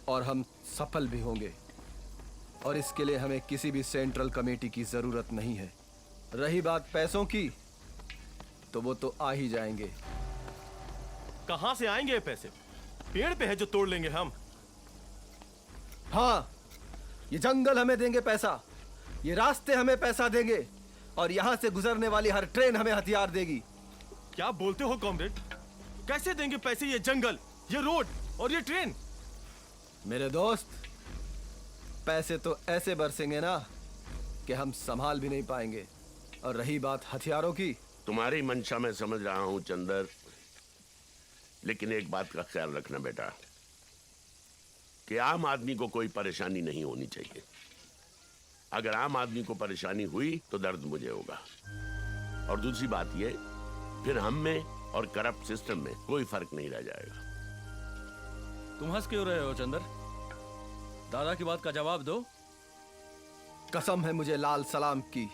और हम सफल भी होंगे। और इसके लिए हमें किसी भी सेंट्रल कमेटी की जरूरत नहीं है। रही बात पैसों की, तो वो तो आ ही जाएंगे। कहां से आएंगे ये पैसे? पेड़ पे है जो तोड़ लेंगे हम। हाँ, ये जंगल हमें देंगे पैसा, ये रास्ते हमें पैसा देंगे, और यहां से गुजरने वाली हर ट्रेन हमें हथियार देगी। क्या बोलते हो कॉमरेड? कैसे देंगे पैसे ये जंगल, ये रोड और ये ट्रेन? मेरे दोस्त, पैसे तो ऐसे बरसेंगे ना कि हम संभाल भी नहीं पाएंगे। और रही बात हथियारों की, तुम्हारी मंशा मैं समझ रहा हूं चंदर, लेकिन एक बात का ख्याल रखना बेटा, कि आम आदमी को कोई परेशानी नहीं होनी चाहिए। अगर आम आदमी को परेशानी हुई तो दर्द मुझे होगा। और दूसरी बात ये, फिर हम में और करप्ट सिस्टम में कोई फर्क नहीं रह जाएगा। तुम हंस क्यों रहे हो चंदर? दादा की बात का जवाब दो। कसम है मुझे लाल सलाम की,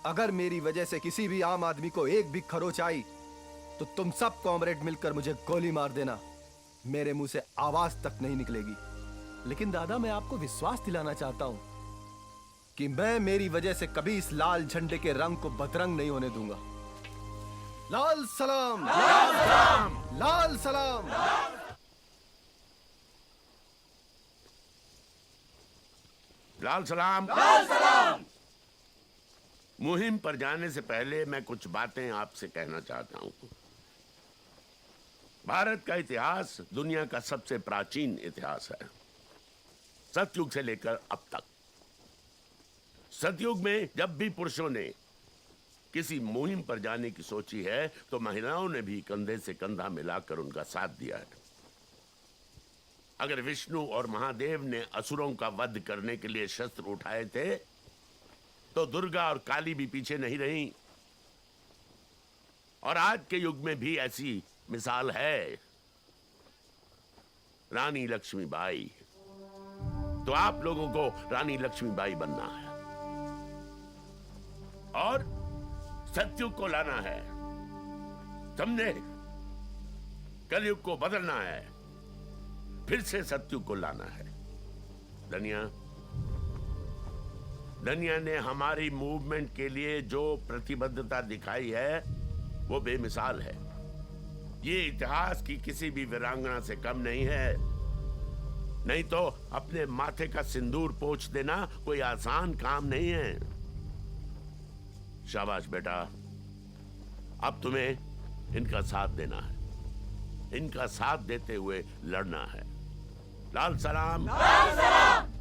अगर मेरी वजह से किसी भी आम आदमी को एक भी खरोच आई, तो तुम सब कॉमरेड मिलकर मुझे गोली मार देना। मेरे मुंह से आवाज तक नहीं निकलेगी। लेकिन दादा, मैं आपको विश्वास दिलाना चाहता हूं कि मैं मेरी वजह से कभी इस लाल झंडे के रंग को बदरंग नहीं होने दूंगा। लाल सलाम, लाल सलाम, लाल सलाम। लाल सलाम, लाल सलाम। मुहिम पर जाने से पहले मैं कुछ बातें आपसे कहना चाहता हूं। भारत का इतिहास दुनिया का सबसे प्राचीन इतिहास है, सतयुग से लेकर अब तक। सतयुग में जब भी पुरुषों ने किसी मुहिम पर जाने की सोची है, तो महिलाओं ने भी कंधे से कंधा मिलाकर उनका साथ दिया है। अगर विष्णु और महादेव ने असुरों का वध करने के लिए शस्त्र उठाए थे, तो दुर्गा और काली भी पीछे नहीं रहीं। और आज के युग में भी ऐसी मिसाल है, रानी लक्ष्मीबाई। तो आप लोगों को रानी लक्ष्मीबाई बनना है और सतयुग को लाना है, समझे? कलयुग को बदलना है, फिर से सतयुग को लाना है। धनिया ने हमारी मूवमेंट के लिए जो प्रतिबद्धता दिखाई है, वो बेमिसाल है। ये इतिहास की किसी भी वीरांगना से कम नहीं है। नहीं तो अपने माथे का सिंदूर पोंछ देना कोई आसान काम नहीं है। शाबाश बेटा, अब तुम्हें इनका साथ देना है, इनका साथ देते हुए लड़ना है। लाल सलाम, लाल सलाम।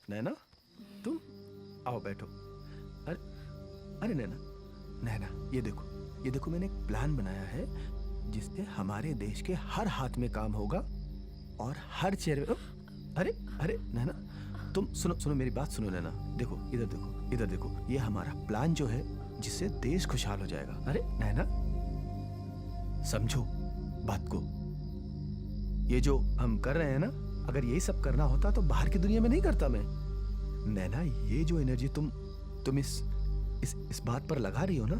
नैना, तुम आओ बैठो। अरे अरे नैना, नैना ये देखो मैंने एक प्लान बनाया है जिससे हमारे देश के हर हाथ में काम होगा और हर चेहरे में। अरे अरे नैना, तुम सुनो मेरी बात सुनो नैना। देखो इधर देखो, ये हमारा प्लान जो है जिससे देश खुशहाल हो जाएगा। अरे नैना, समझो बात को। ये जो हम कर रहे हैं ना, अगर यही सब करना होता तो बाहर की दुनिया में नहीं करता मैं। नैना, ये जो एनर्जी तुम इस बात पर लगा रही हो ना,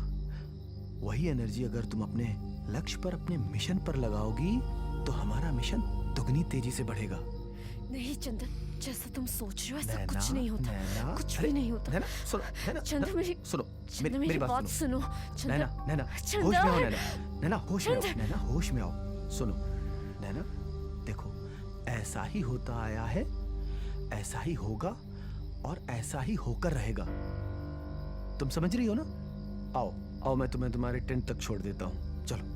वही एनर्जी अगर तुम अपने लक्ष्य पर, अपने मिशन पर लगाओगी तो हमारा मिशन दुगनी तेजी से बढ़ेगा। नहीं चंदन, जैसा तुम सोच रहे हो ऐसा नैना, कुछ नहीं होता। नैना, कुछ अरे, भी नहीं होता। नैना, सुनो, नैना, चंदन मेरी मेरी बात सुनो। नैना, होश में आओ नैना, होश में आओ नैना, होश में आओ। सुनो नैना, देखो ऐसा ही होता आया है, ऐसा ही होगा और ऐसा ही होकर रहेगा। तुम समझ रही हो ना? आओ मैं तुम्हें तुम्हारे टेंट तक छोड़ देता हूं, चलो।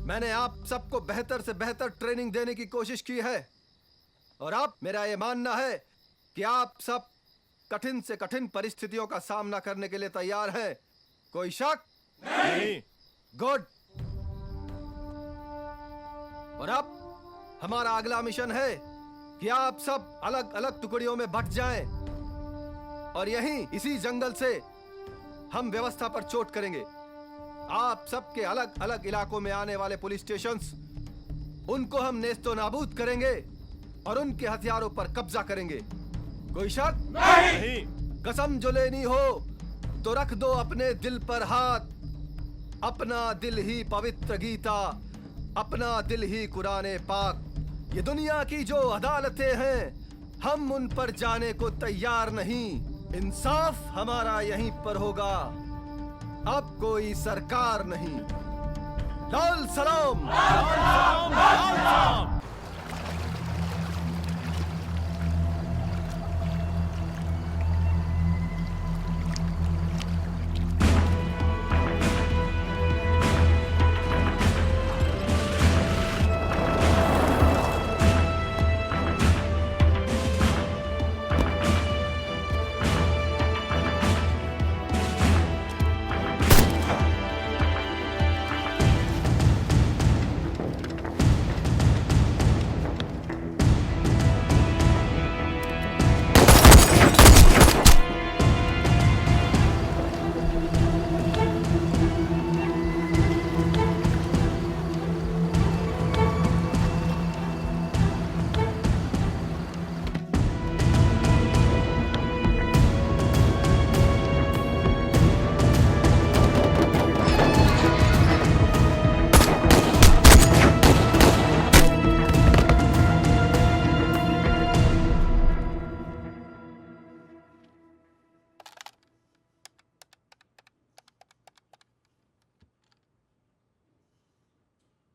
मैंने आप सबको बेहतर से बेहतर ट्रेनिंग देने की कोशिश की है और अब मेरा यह मानना है कि आप सब कठिन से कठिन परिस्थितियों का सामना करने के लिए तैयार हैं। कोई शक? नहीं। गुड। और अब हमारा अगला मिशन है कि आप सब अलग अलग टुकड़ियों में बंट जाएं और यहीं इसी जंगल से हम व्यवस्था पर चोट करेंगे। आप सबके अलग अलग इलाकों में आने वाले पुलिस स्टेशंस, उनको हम नेस्तो नाबूद करेंगे और उनके हथियारों पर कब्जा करेंगे। कोई शक? नहीं। कसम जो लेनी हो तो रख दो अपने दिल पर हाथ। अपना दिल ही पवित्र गीता, अपना दिल ही कुराने पाक। ये दुनिया की जो अदालतें हैं, हम उन पर जाने को तैयार नहीं। इंसाफ हमारा यहीं पर होगा, अब कोई सरकार नहीं। लाल सलाम, लाल सलाम, लाल सलाम।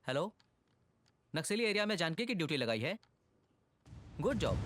हेलो, नक्सली एरिया में जानकी की ड्यूटी लगाई है। Good job.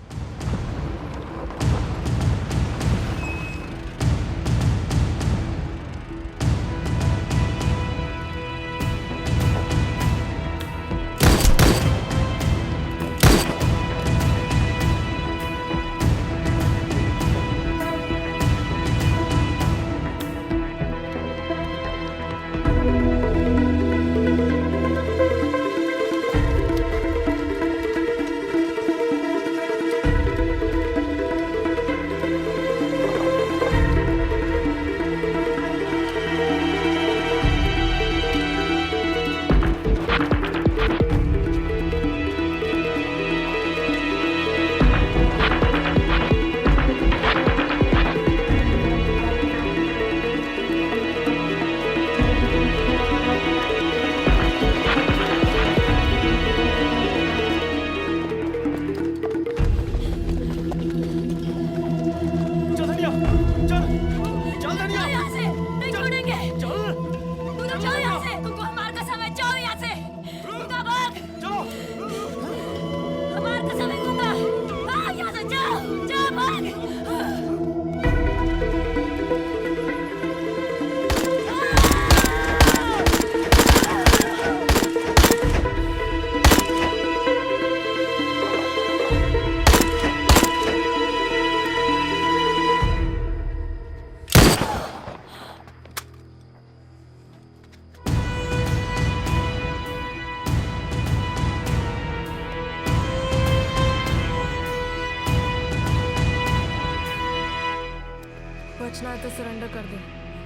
बचना है तो सरेंडर कर दे।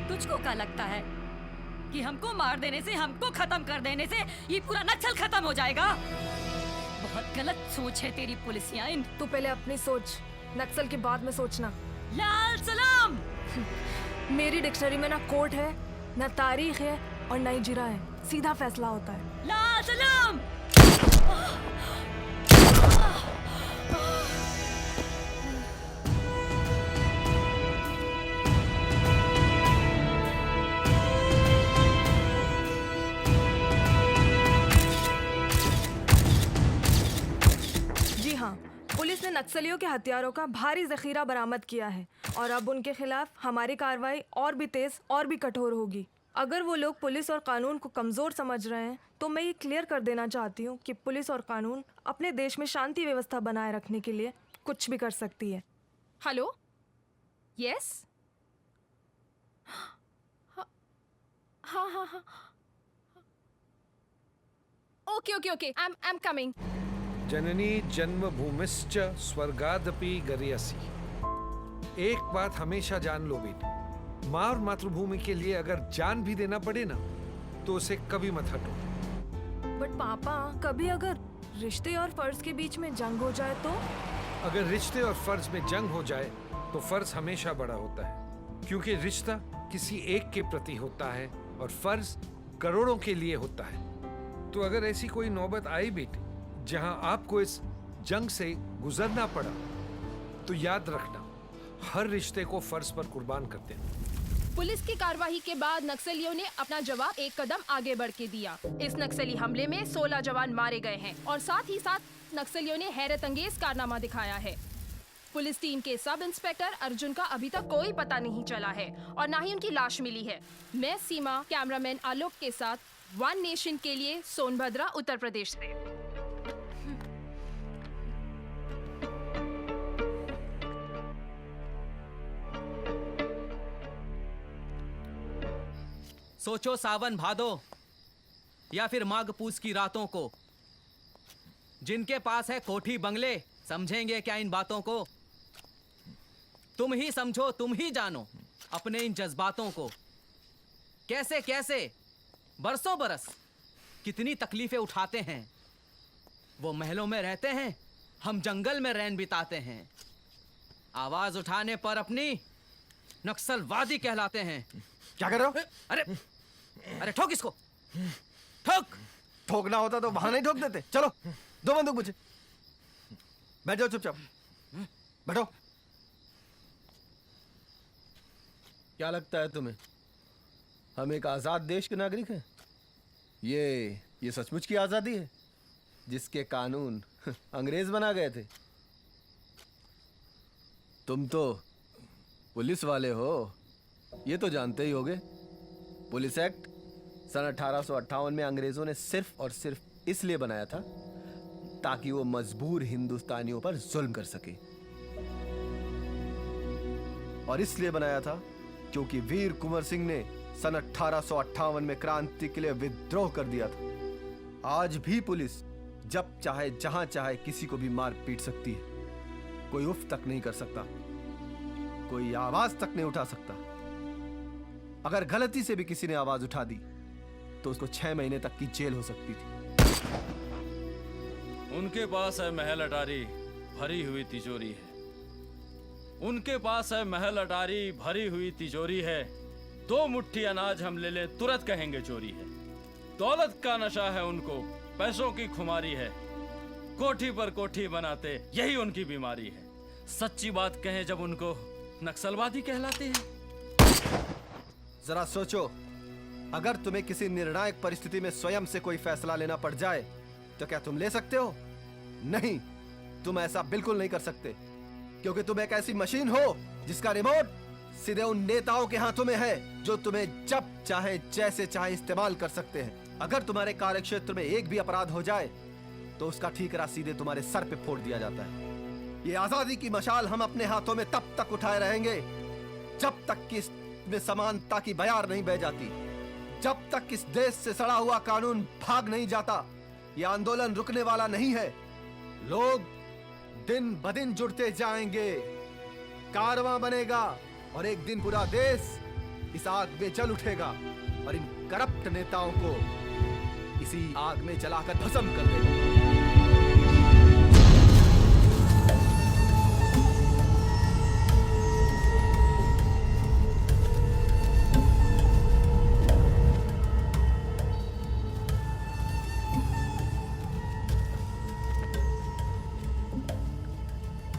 तुझको क्या लगता है कि हमको मार देने से, हमको खत्म कर देने से ये पूरा नक्सल खत्म हो जाएगा? बहुत गलत सोच है तेरी पुलिसियाइन। तू पहले अपनी सोच, नक्सल के बाद में सोचना। लाल सलाम। मेरी डिक्शनरी में ना कोर्ट है, ना तारीख है और ना ही जिरा है, सीधा फैसला होता है। लाल सलाम। जी हाँ, पुलिस ने नक्सलियों के हथियारों का भारी जखीरा बरामद किया है और अब उनके खिलाफ हमारी कार्रवाई और भी तेज और भी कठोर होगी। अगर वो लोग पुलिस और कानून को कमज़ोर समझ रहे हैं तो मैं ये क्लियर कर देना चाहती हूँ कि पुलिस और कानून अपने देश में शांति व्यवस्था बनाए रखने के लिए कुछ भी कर सकती है। हेलो, यस, हाँ हाँ हाँ, okay okay okay, I am coming. जननी जन्मभूमिश्च स्वर्गादपि गरीयसी। एक बात हमेशा जान लो बेटी, माँ और मातृभूमि के लिए अगर जान भी देना पड़े ना तो उसे कभी मत हटो। बट पापा, कभी अगर रिश्ते और फर्ज के बीच में जंग हो जाए तो? अगर रिश्ते और फर्ज में जंग हो जाए तो फर्ज हमेशा बड़ा होता है, क्योंकि रिश्ता किसी एक के प्रति होता है और फर्ज करोड़ों के लिए होता है। तो अगर ऐसी कोई नौबत आई बेटी जहां आपको इस जंग से गुजरना पड़ा तो याद रखना, हर रिश्ते को फर्ज पर कुर्बान करते हैं। पुलिस की कार्रवाई के बाद नक्सलियों ने अपना जवाब एक कदम आगे बढ़ के दिया। इस नक्सली हमले में 16 जवान मारे गए हैं और साथ ही साथ नक्सलियों ने हैरत अंगेज कारनामा दिखाया है। पुलिस टीम के सब इंस्पेक्टर अर्जुन का अभी तक कोई पता नहीं चला है और ना ही उनकी लाश मिली है। मैं सीमा, कैमरामैन आलोक के साथ वन नेशन के लिए सोनभद्रा, उत्तर प्रदेश से। सोचो सावन भादो या फिर माघ पूस की रातों को, जिनके पास है कोठी बंगले समझेंगे क्या इन बातों को? तुम ही समझो, तुम ही जानो अपने इन जज्बातों को। कैसे कैसे बरसों बरस कितनी तकलीफें उठाते हैं। वो महलों में रहते हैं, हम जंगल में रैन बिताते हैं। आवाज उठाने पर अपनी नक्सलवादी कहलाते हैं। क्या कर रहे हो? अरे अरे ठोक इसको, ठोक। ठोकना होता तो वहां नहीं ठोक देते। चलो, दो बंदूक मुझे। बैठ जाओ चुपचाप, बैठो। क्या लगता है तुम्हें हम एक आजाद देश के नागरिक हैं? ये सचमुच की आजादी है जिसके कानून अंग्रेज बना गए थे। तुम तो पुलिस वाले हो, ये तो जानते ही होगे। पुलिस एक्ट सन 1858 में अंग्रेजों ने सिर्फ और सिर्फ इसलिए बनाया था ताकि वो मजबूर हिंदुस्तानियों पर जुल्म कर सके, और इसलिए बनाया था क्योंकि वीर कुंवर सिंह ने सन 1858 में क्रांति के लिए विद्रोह कर दिया था। आज भी पुलिस जब चाहे जहां चाहे किसी को भी मार पीट सकती है। कोई उफ तक नहीं कर सकता, कोई आवाज तक नहीं उठा सकता। अगर गलती से भी किसी ने आवाज उठा दी तो उसको 6 महीने तक की जेल हो सकती थी। उनके पास है महल अटारी भरी हुई तिजोरी है। उनके पास है महल अटारी भरी हुई तिजोरी है। 2 मुट्ठी अनाज हम ले ले तुरंत कहेंगे चोरी है। दौलत का नशा है उनको, पैसों की खुमारी है। कोठी पर कोठी बनाते यही उनकी बीमारी है। सच्ची बात कहें जब उनको नक्सलवादी कहलाते हैं। जरा सोचो, अगर तुम्हें किसी निर्णायक परिस्थिति में स्वयं से कोई फैसला लेना पड़ जाए तो क्या तुम ले सकते हो? नहीं, तुम ऐसा बिल्कुल नहीं कर सकते, क्योंकि तुम एक ऐसी मशीन हो जिसका रिमोट सीधे उन नेताओं के हाथों में है जो तुम्हें जब चाहे जैसे चाहे इस्तेमाल कर सकते हैं। अगर तुम्हारे कार्यक्षेत्र में एक भी अपराध हो जाए तो उसका ठीकरा सीधे तुम्हारे सर पे फोड़ दिया जाता है। ये आजादी की मशाल हम अपने हाथों में तब तक उठाए रहेंगे जब तक कि इसमें समानता की बयार नहीं बह जाती, जब तक इस देश से सड़ा हुआ कानून भाग नहीं जाता। ये आंदोलन रुकने वाला नहीं है। लोग दिन ब दिन जुड़ते जाएंगे, कारवां बनेगा, और एक दिन पूरा देश इस आग में जल उठेगा और इन करप्ट नेताओं को इसी आग में जलाकर भस्म कर देगा।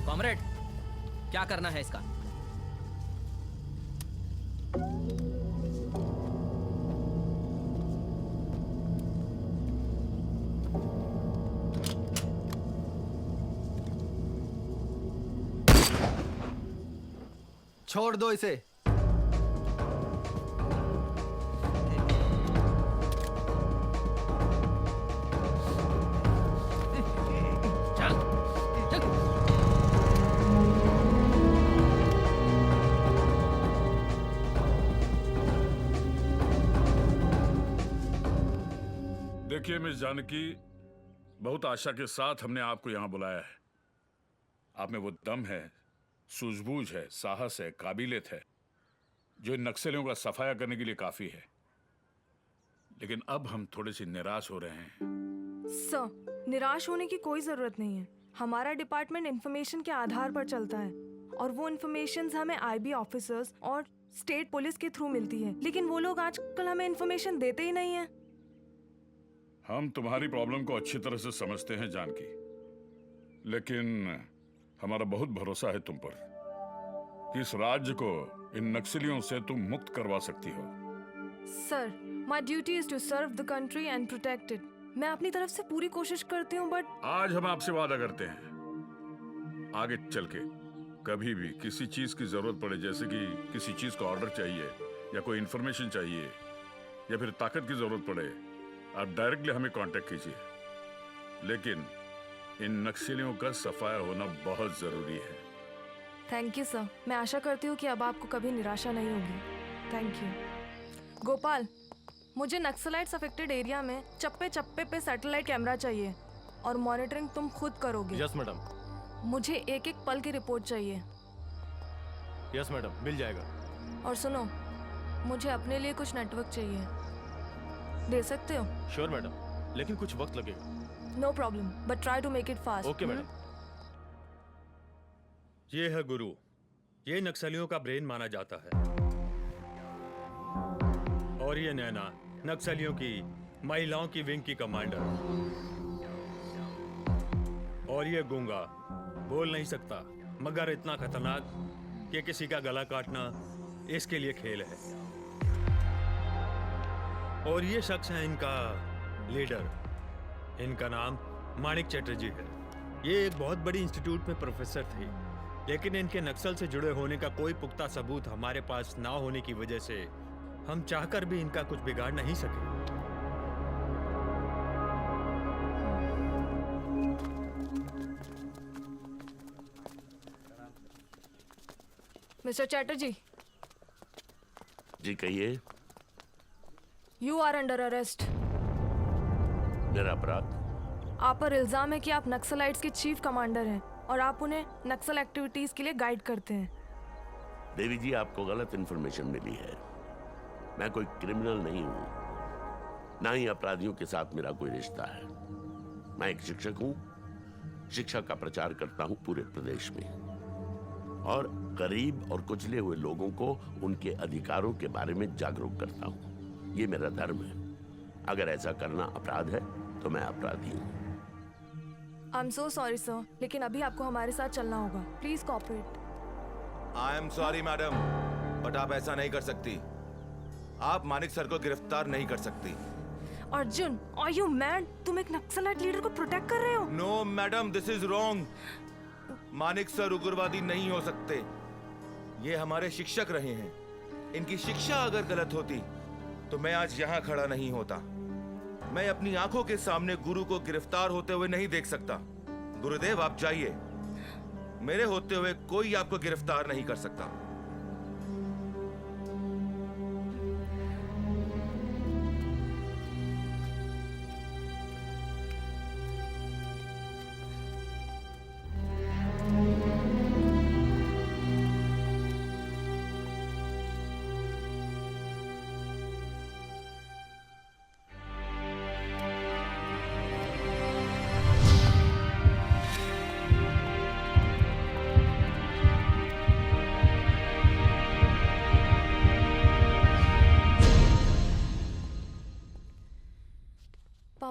कॉमरेड, क्या करना है इसका? छोड़ दो इसे। देखिए मिस जानकी, बहुत आशा के साथ हमने आपको यहाँ बुलाया है। आप में वो दम है, सूझबूझ है, साहस है, काबिलियत है जो इन नक्सलियों का सफाया करने के लिए काफी है। लेकिन अब हम थोड़े से निराश हो रहे हैं। सर, निराश होने की कोई जरूरत नहीं है। हमारा डिपार्टमेंट इंफॉर्मेशन के आधार पर चलता है और वो इंफॉर्मेशन हमें आईबी ऑफिसर्स और स्टेट पुलिस के थ्रू मिलती है। लेकिन वो लोग आजकल हमें इंफॉर्मेशन देते ही नहीं है। हम तुम्हारी प्रॉब्लम को अच्छी तरह से समझते हैं जानकी, लेकिन हमारा बहुत भरोसा है तुम पर कि इस राज्य को इन नक्सलियों से तुम मुक्त करवा सकती हो। Sir, my duty is to serve the country and protect it. मैं अपनी तरफ से पूरी कोशिश करती हूँ, बट आज हम आपसे वादा करते हैं आगे चल के कभी भी किसी चीज की जरूरत पड़े, जैसे कि किसी चीज का ऑर्डर चाहिए या कोई इंफॉर्मेशन चाहिए या फिर ताकत की जरूरत पड़े, आप डायरेक्टली हमें कांटेक्ट कीजिए। लेकिन इन नक्सलियों का सफाया होना बहुत जरूरी है। Thank you sir. मैं आशा करती हूँ कि अब आपको कभी निराशा नहीं होगी। Thank you. गोपाल, मुझे नक्सलाइट्स अफेक्टेड एरिया में चप्पे चप्पे पे सैटेलाइट कैमरा चाहिए और मॉनिटरिंग तुम खुद करोगे। Yes madam. मुझे एक एक पल की रिपोर्ट चाहिए। यस मैडम, मिल जाएगा। और सुनो, मुझे अपने लिए कुछ नेटवर्क चाहिए। दे सकते हो? श्योर मैडम, लेकिन कुछ वक्त लगेगा। No problem, but try to make it fast. Okay madam. ये है गुरु। ये नक्सलियों का ब्रेन माना जाता है। और ये नैना, नक्सलियों की महिलाओं की विंग की कमांडर। और ये गूंगा, बोल नहीं सकता मगर इतना खतरनाक कि किसी का गला काटना इसके लिए खेल है। और ये शख्स है इनका लीडर। इनका नाम माणिक चटर्जी है। ये एक बहुत बड़ी इंस्टीट्यूट में प्रोफेसर थे, लेकिन इनके नक्सल से जुड़े होने का कोई पुख्ता सबूत हमारे पास ना होने की वजह से हम चाहकर भी इनका कुछ बिगाड़ नहीं सके। मिस्टर चैटर्जी। जी कहिए। You are under arrest. मेरा अपराध? आप पर इल्जाम है कि आप नक्सलाइट्स के चीफ कमांडर हैं और आप उन्हें नक्सल एक्टिविटीज के लिए गाइड करते हैं। देवी जी, आपको गलत इंफॉर्मेशन मिली है। मैं कोई क्रिमिनल नहीं हूं, ना ही अपराधियों के साथ मेरा कोई रिश्ता है। मैं एक शिक्षक हूं, शिक्षा का प्रचार करता हूं पूरे प्रदेश में और गरीब और कुचले हुए लोगों को उनके अधिकारों के बारे में जागरूक करता हूं। ये मेरा धर्म है। अगर ऐसा करना अपराध है तो मैं अपराधी हूं। I am so sorry sir, लेकिन अभी आपको हमारे साथ चलना होगा। Please cooperate. I am sorry madam, but आप ऐसा नहीं कर सकती। आप मानिक सर को गिरफ्तार नहीं कर सकती। Arjun, are you mad? तुम एक नक्सलाइट लीडर को प्रोटेक्ट कर रहे हो? No madam, this is wrong. Manik sir उग्रवादी नहीं हो सकते। ये हमारे शिक्षक रहे हैं। इनकी शिक्षा अगर गलत होती तो मैं आज यहाँ खड़ा नहीं होता। मैं अपनी आंखों के सामने गुरु को गिरफ्तार होते हुए नहीं देख सकता। गुरुदेव, आप जाइए। मेरे होते हुए कोई आपको गिरफ्तार नहीं कर सकता।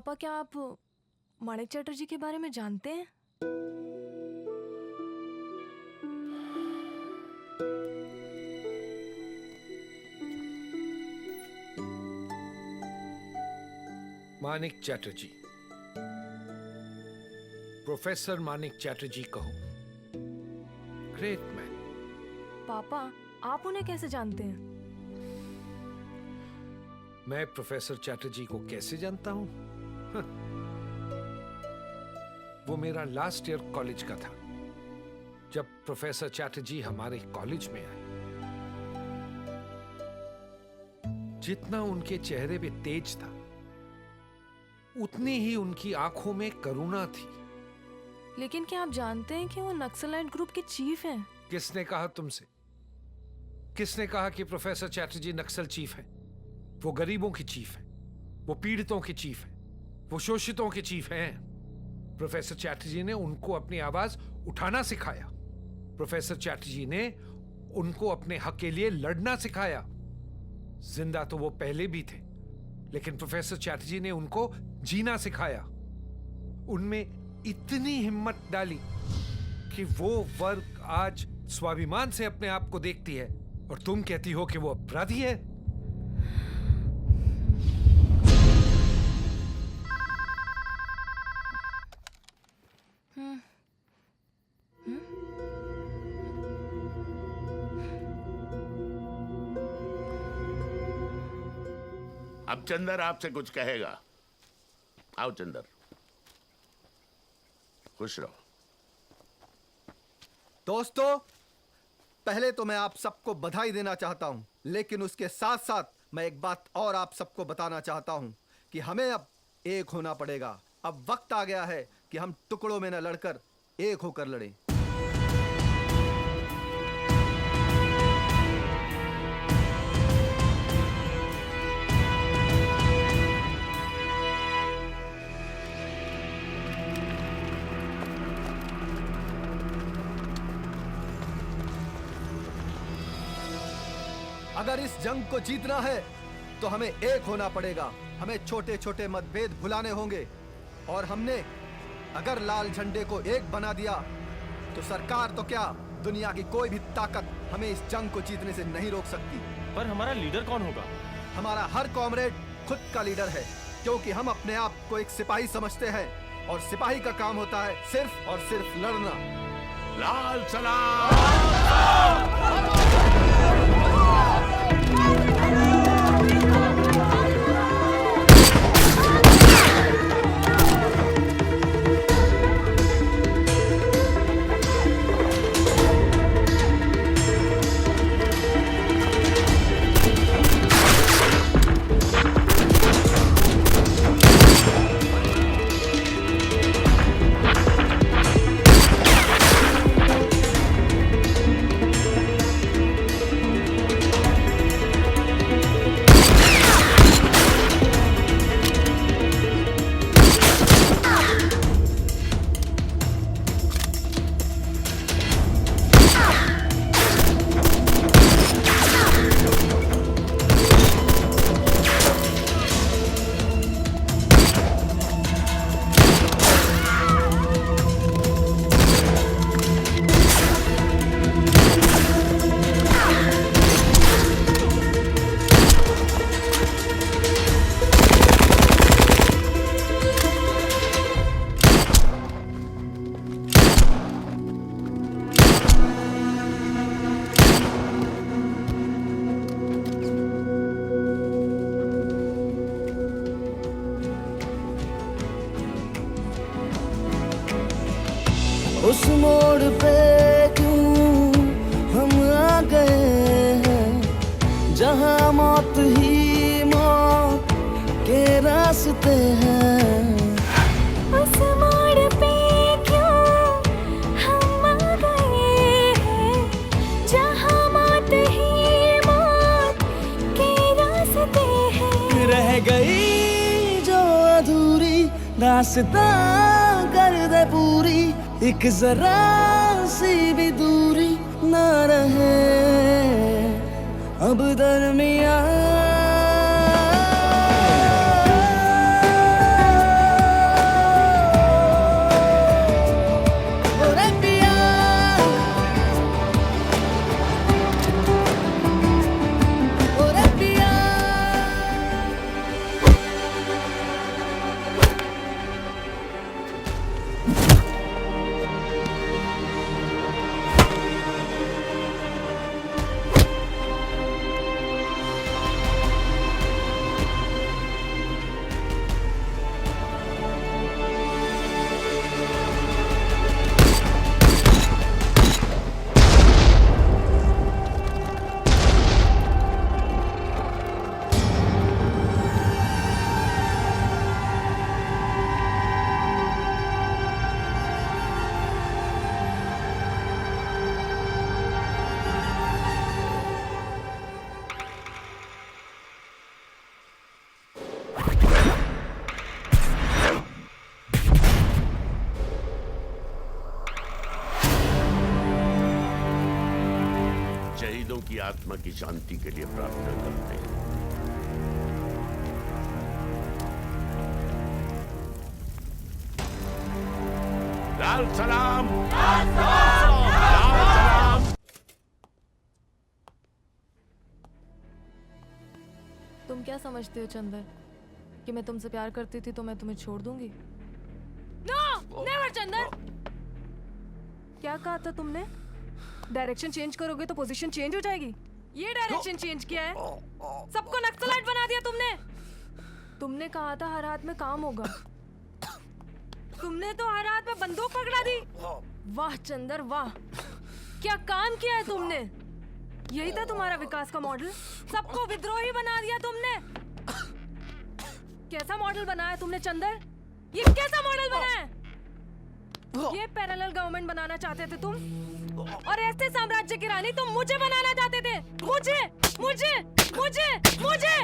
पापा, क्या आप माणिक चटर्जी के बारे में जानते हैं? मानिक चैटर्जी, प्रोफेसर मानिक चैटर्जी कहो। Great man. पापा, आप उन्हें कैसे जानते हैं? मैं प्रोफेसर चैटर्जी को कैसे जानता हूं? वो मेरा लास्ट ईयर कॉलेज का था जब प्रोफेसर चैटर्जी हमारे कॉलेज में आए। जितना उनके चेहरे पे तेज था, उतनी ही उनकी आंखों में करुणा थी। लेकिन क्या आप जानते हैं कि वो नक्सलाइट ग्रुप के चीफ हैं? किसने कहा तुमसे? किसने कहा कि प्रोफेसर चैटर्जी नक्सल चीफ है? वो गरीबों के चीफ है, वो पीड़ितों के चीफ है, वो शोषितों के चीफ हैं। प्रोफेसर चैटर्जी ने उनको अपनी आवाज उठाना सिखाया। प्रोफेसर चैटर्जी ने उनको अपने हक के लिए लड़ना सिखाया। जिंदा तो वो पहले भी थे, लेकिन प्रोफेसर चैटर्जी ने उनको जीना सिखाया। उनमें इतनी हिम्मत डाली कि वो वर्ग आज स्वाभिमान से अपने आप को देखती है, और तुम कहती हो कि वो अपराधी है। अब चंदर आपसे कुछ कहेगा। आओ चंदर, खुश रहो। दोस्तों, पहले तो मैं आप सबको बधाई देना चाहता हूं, लेकिन उसके साथ साथ मैं एक बात और आप सबको बताना चाहता हूं कि हमें अब एक होना पड़ेगा। अब वक्त आ गया है कि हम टुकड़ों में न लड़कर एक होकर लड़ें। अगर इस जंग को जीतना है तो हमें एक होना पड़ेगा। हमें छोटे छोटे मतभेद भुलाने होंगे, और हमने अगर लाल झंडे को एक बना दिया तो सरकार तो क्या, दुनिया की कोई भी ताकत हमें इस जंग को जीतने से नहीं रोक सकती। पर हमारा लीडर कौन होगा? हमारा हर कॉमरेड खुद का लीडर है, क्योंकि हम अपने आप को एक सिपाही समझते हैं, और सिपाही का काम होता है सिर्फ और सिर्फ लड़ना। लाल सलाम। उस मोड़ पे क्यों हम आ गए हैं, जहाँ मौत ही मौत के रास्ते हैं। उस मोड़ पे क्यों हम आ गए हैं, जहाँ मौत ही मौत के रास्ते हैं। रह गई जो अधूरी रास्ता कर दे पूरी, एक जरा सी भी दूरी ना रहे अब दरमियां। वालों की आत्मा की शांति के लिए प्रार्थना करते हैं। लाल सलाम, लाल सलाम। तुम क्या समझते हो चंदर कि मैं तुमसे प्यार करती थी तो मैं तुम्हें छोड़ दूंगी? No, never Chandar. क्या कहा था तुमने? डायरेक्शन चेंज करोगे तो पोजीशन चेंज हो जाएगी। ये डायरेक्शन चेंज किया है, सबको नक्सलाइट बना दिया तुमने। तुमने कहा था हर हाथ में काम होगा, तुमने तो हर हाथ में बंदूक पकड़ा दी। वाह चंदर वाह, क्या काम किया है तुमने। यही था तुम्हारा विकास का मॉडल, सबको विद्रोही बना दिया तुमने। कैसा मॉडल बनाया तुमने चंदर? ये कैसा मॉडल बनाया? ये पैरेलल गवर्नमेंट बनाना चाहते थे तुम, और ऐसे साम्राज्य की रानी तुम मुझे बनाना चाहते थे। मुझे मुझे मुझे मुझे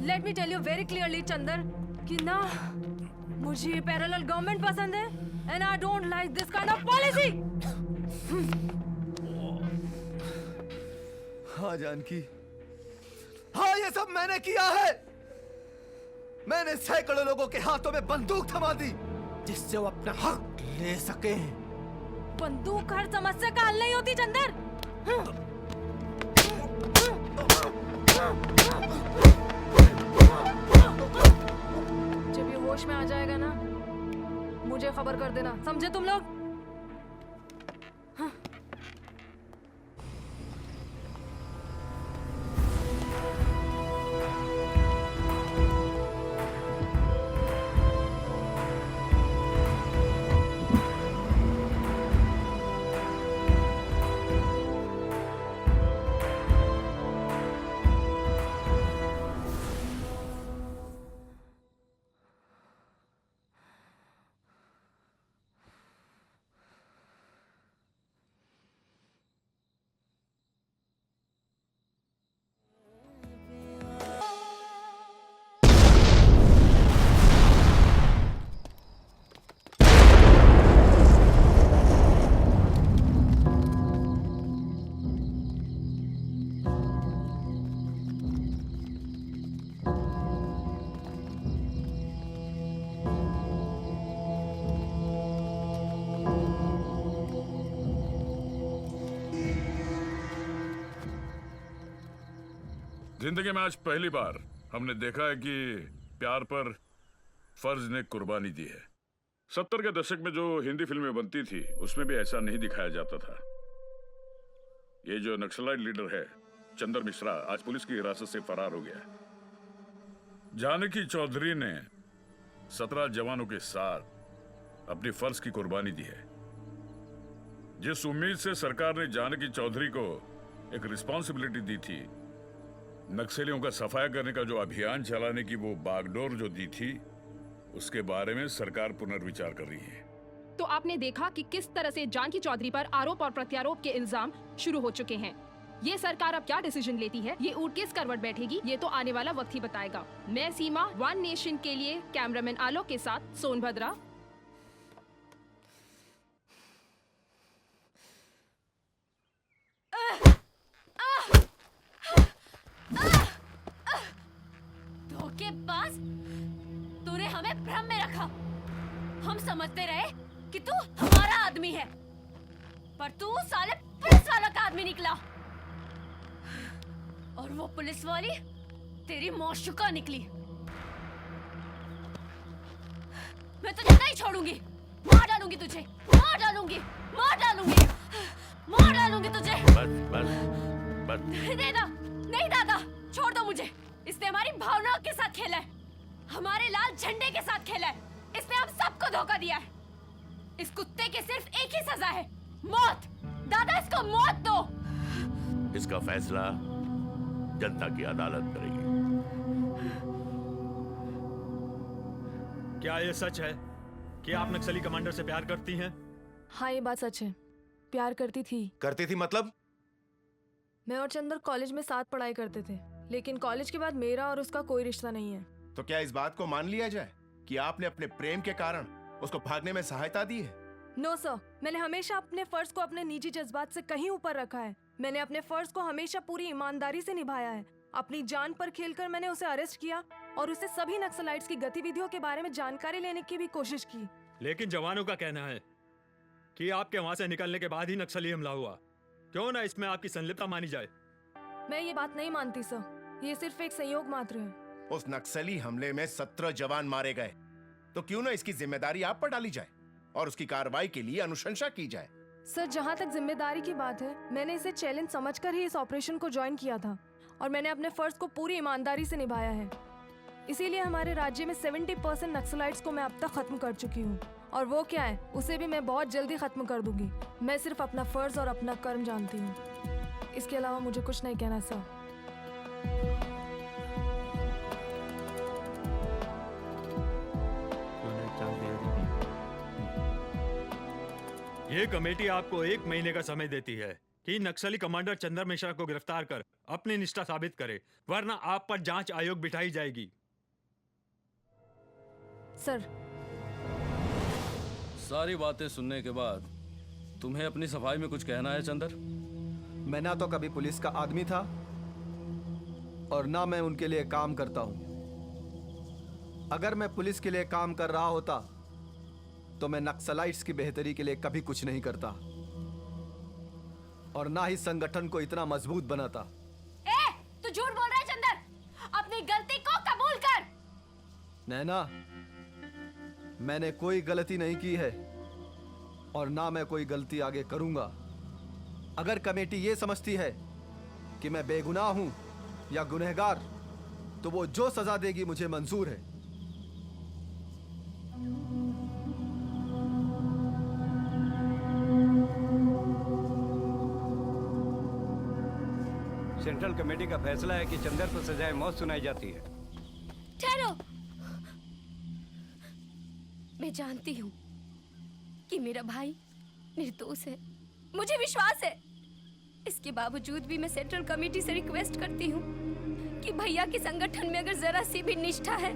let me tell you very clearly Chandar कि ना मुझे ये पैरेलल गवर्नमेंट पसंद है, and I don't like this kind of policy. हाँ जानकी, हाँ ये सब मैंने किया है। मैंने सैकड़ों लोगों के हाथों में बंदूक थमा दी जिससे वो अपना हक ले सके। बंदूक हर समस्या का हल नहीं होती चंदर। जब ये होश में आ जाएगा ना, मुझे खबर कर देना, समझे तुम लोग? जिंदगी में आज पहली बार हमने देखा है कि प्यार पर फर्ज ने कुर्बानी दी है। 70 के दशक में जो हिंदी फिल्में बनती थी उसमें भी ऐसा नहीं दिखाया जाता था। ये जो नक्सलाइट लीडर है चंदर मिश्रा आज पुलिस की हिरासत से फरार हो गया है। जानकी चौधरी ने 17 जवानों के साथ अपनी फर्ज की कुर्बानी दी है। जिस उम्मीद से सरकार ने जानकी चौधरी को एक रिस्पॉन्सिबिलिटी दी थी, नक्सलियों का सफाया करने का जो अभियान चलाने की वो बागडोर जो दी थी, उसके बारे में सरकार पुनर्विचार कर रही है। तो आपने देखा कि किस तरह से जानकी चौधरी पर आरोप और प्रत्यारोप के इल्जाम शुरू हो चुके हैं। ये सरकार अब क्या डिसीजन लेती है, ये ऊँट किस करवट बैठेगी, ये तो आने वाला वक्त ही बताएगा। मैं सीमा, वन नेशन के लिए कैमरामैन आलोक के साथ सोनभद्रा। धोखेबाज, तूने हमें भ्रम में रखा। हम समझते रहे कि तू हमारा आदमी है, पर तू साले पुलिस वाला का आदमी निकला। और वो पुलिस वाली तेरी मौशुका निकली। मैं तुझे नहीं छोड़ूंगी, मार डालूंगी तुझे, मार डालूंगी, मार डालूंगी, मार डालूंगी तुझे। बस बस बस। दादा, नहीं दादा, छोड़ दो मुझे। इसने हमारी भावनाओं के साथ खेला है, हमारे लाल झंडे के साथ खेला है। इसने हम सबको धोखा दिया है। इस कुत्ते की सिर्फ एक ही सजा है, मौत। दादा, इसको मौत दो। इसका फैसला जनता की अदालत करेगी। क्या ये सच है कि आप नक्सली कमांडर से प्यार करती हैं? हाँ ये बात सच है, प्यार करती थी। करती थी मतलब? मैं और चंदर कॉलेज में साथ पढ़ाई करते थे, लेकिन कॉलेज के बाद मेरा और उसका कोई रिश्ता नहीं है। तो क्या इस बात को मान लिया जाए कि आपने अपने प्रेम के कारण उसको भागने में सहायता दी है? नो सर, मैंने हमेशा अपने फर्ज को अपने निजी जज्बात से कहीं ऊपर रखा है। मैंने अपने फर्ज को हमेशा पूरी ईमानदारी से निभाया है। अपनी जान पर खेलकर मैंने उसे अरेस्ट किया और उसे सभी नक्सलाइट्स की गतिविधियों के बारे में जानकारी लेने की भी कोशिश की। लेकिन जवानों का कहना है कि आपके वहां से निकलने के बाद ही नक्सली हमला हुआ। क्यों ना इसमें आपकी संलिप्तता मानी जाए? मैं ये बात नहीं मानती सर, ये सिर्फ एक संयोग मात्र है। उस नक्सली हमले में 17 जवान मारे गए, तो क्यों ना इसकी जिम्मेदारी आप पर डाली जाए और उसकी कार्रवाई के लिए अनुशंसा की जाए। सर, जहाँ तक जिम्मेदारी की बात है, मैंने इसे चैलेंज समझकर ही इस ऑपरेशन को ज्वाइन किया था और मैंने अपने फर्ज को पूरी ईमानदारी से निभाया है। इसीलिए हमारे राज्य में 70% नक्सलाइट्स को मैं अब तक खत्म कर चुकी हूँ, और वो क्या है उसे भी मैं बहुत जल्दी खत्म कर दूंगी। मैं सिर्फ अपना फर्ज और अपना कर्म जानती हूँ, इसके अलावा मुझे कुछ नहीं कहना सर। ये कमेटी आपको 1 महीने का समय देती है कि नक्सली कमांडर चंद्र मिश्रा को गिरफ्तार कर अपनी निष्ठा साबित करे, वरना आप पर जांच आयोग बिठाई जाएगी। सर, सारी बातें सुनने के बाद तुम्हें अपनी सफाई में कुछ कहना है चंदर? मैं ना तो कभी पुलिस का आदमी था और ना मैं उनके लिए काम करता हूं। अगर मैं पुलिस के लिए काम कर रहा होता तो मैं नक्सलाइट्स की बेहतरी के लिए कभी कुछ नहीं करता और ना ही संगठन को इतना मजबूत बनाता। तू झूठ बोल रहा है चंदर, अपनी गलती को कबूल कर। नैना, मैंने कोई गलती नहीं की है और ना मैं कोई गलती आगे करूंगा। अगर कमेटी ये समझती है कि मैं बेगुनाह हूं या गुनहगार, तो वो जो सजा देगी मुझे मंजूर है। सेंट्रल कमेटी का फैसला है कि चंदर को सजाए मौत सुनाई जाती है। ठहरो, मैं जानती हूँ कि मेरा भाई निर्दोष है, मुझे विश्वास है। इसके बावजूद भी मैं सेंट्रल कमेटी से रिक्वेस्ट करती हूँ कि भैया के संगठन में अगर जरा सी भी निष्ठा है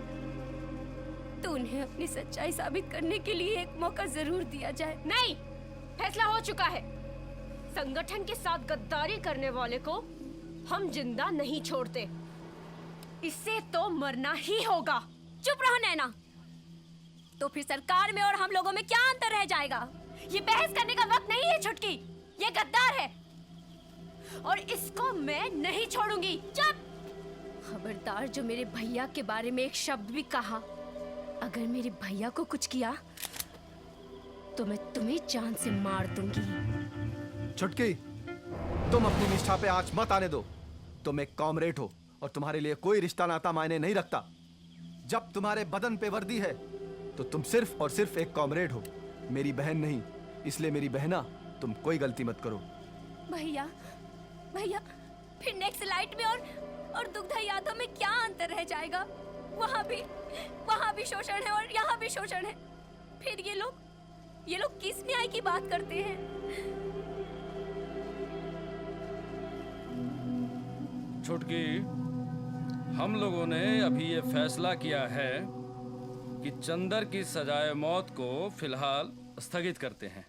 तो उन्हें अपनी सच्चाई साबित करने के लिए एक मौका जरूर दिया जाए। नहीं, फैसला हो चुका है। संगठन के साथ गद्दारी करने वाले को हम जिंदा नहीं छोड़ते, इससे तो मरना ही होगा। चुप रहो नैना। तो फिर सरकार में और हम लोगों में क्या अंतर रह जाएगा? ये बहस करने का वक्त नहीं है छुटकी, ये गद्दार है और इसको मैं नहीं छोड़ूंगी। चुप! खबरदार जो मेरे भैया के बारे में एक शब्द भी कहा, अगर मेरे भैया को कुछ किया तो मैं तुम्हें जान से मार दूंगी। छुटकी, तुम अपनी निष्ठा पे आंच मत आने दो। तुम एक कॉमरेड हो और तुम्हारे लिए कोई रिश्ता नाता मायने नहीं रखता। जब तुम्हारे बदन पे वर्दी है तो तुम सिर्फ और सिर्फ एक कॉमरेड हो, मेरी बहन नहीं। इसलिए मेरी बहना, तुम कोई गलती मत करो। भैया, भैया, फिर नेक्स्ट लाइट में और दुग्धा यादव में क्या अंतर रह जाएगा? वहाँ भी शोषण है और यहाँ भी शोषण है। फिर ये लोग किस न्याय की बात करते हैं? छुटकी, हम लोगों ने अभी ये फैसला किया है कि चंदर की सजाए मौत को फिलहाल स्थगित करते हैं।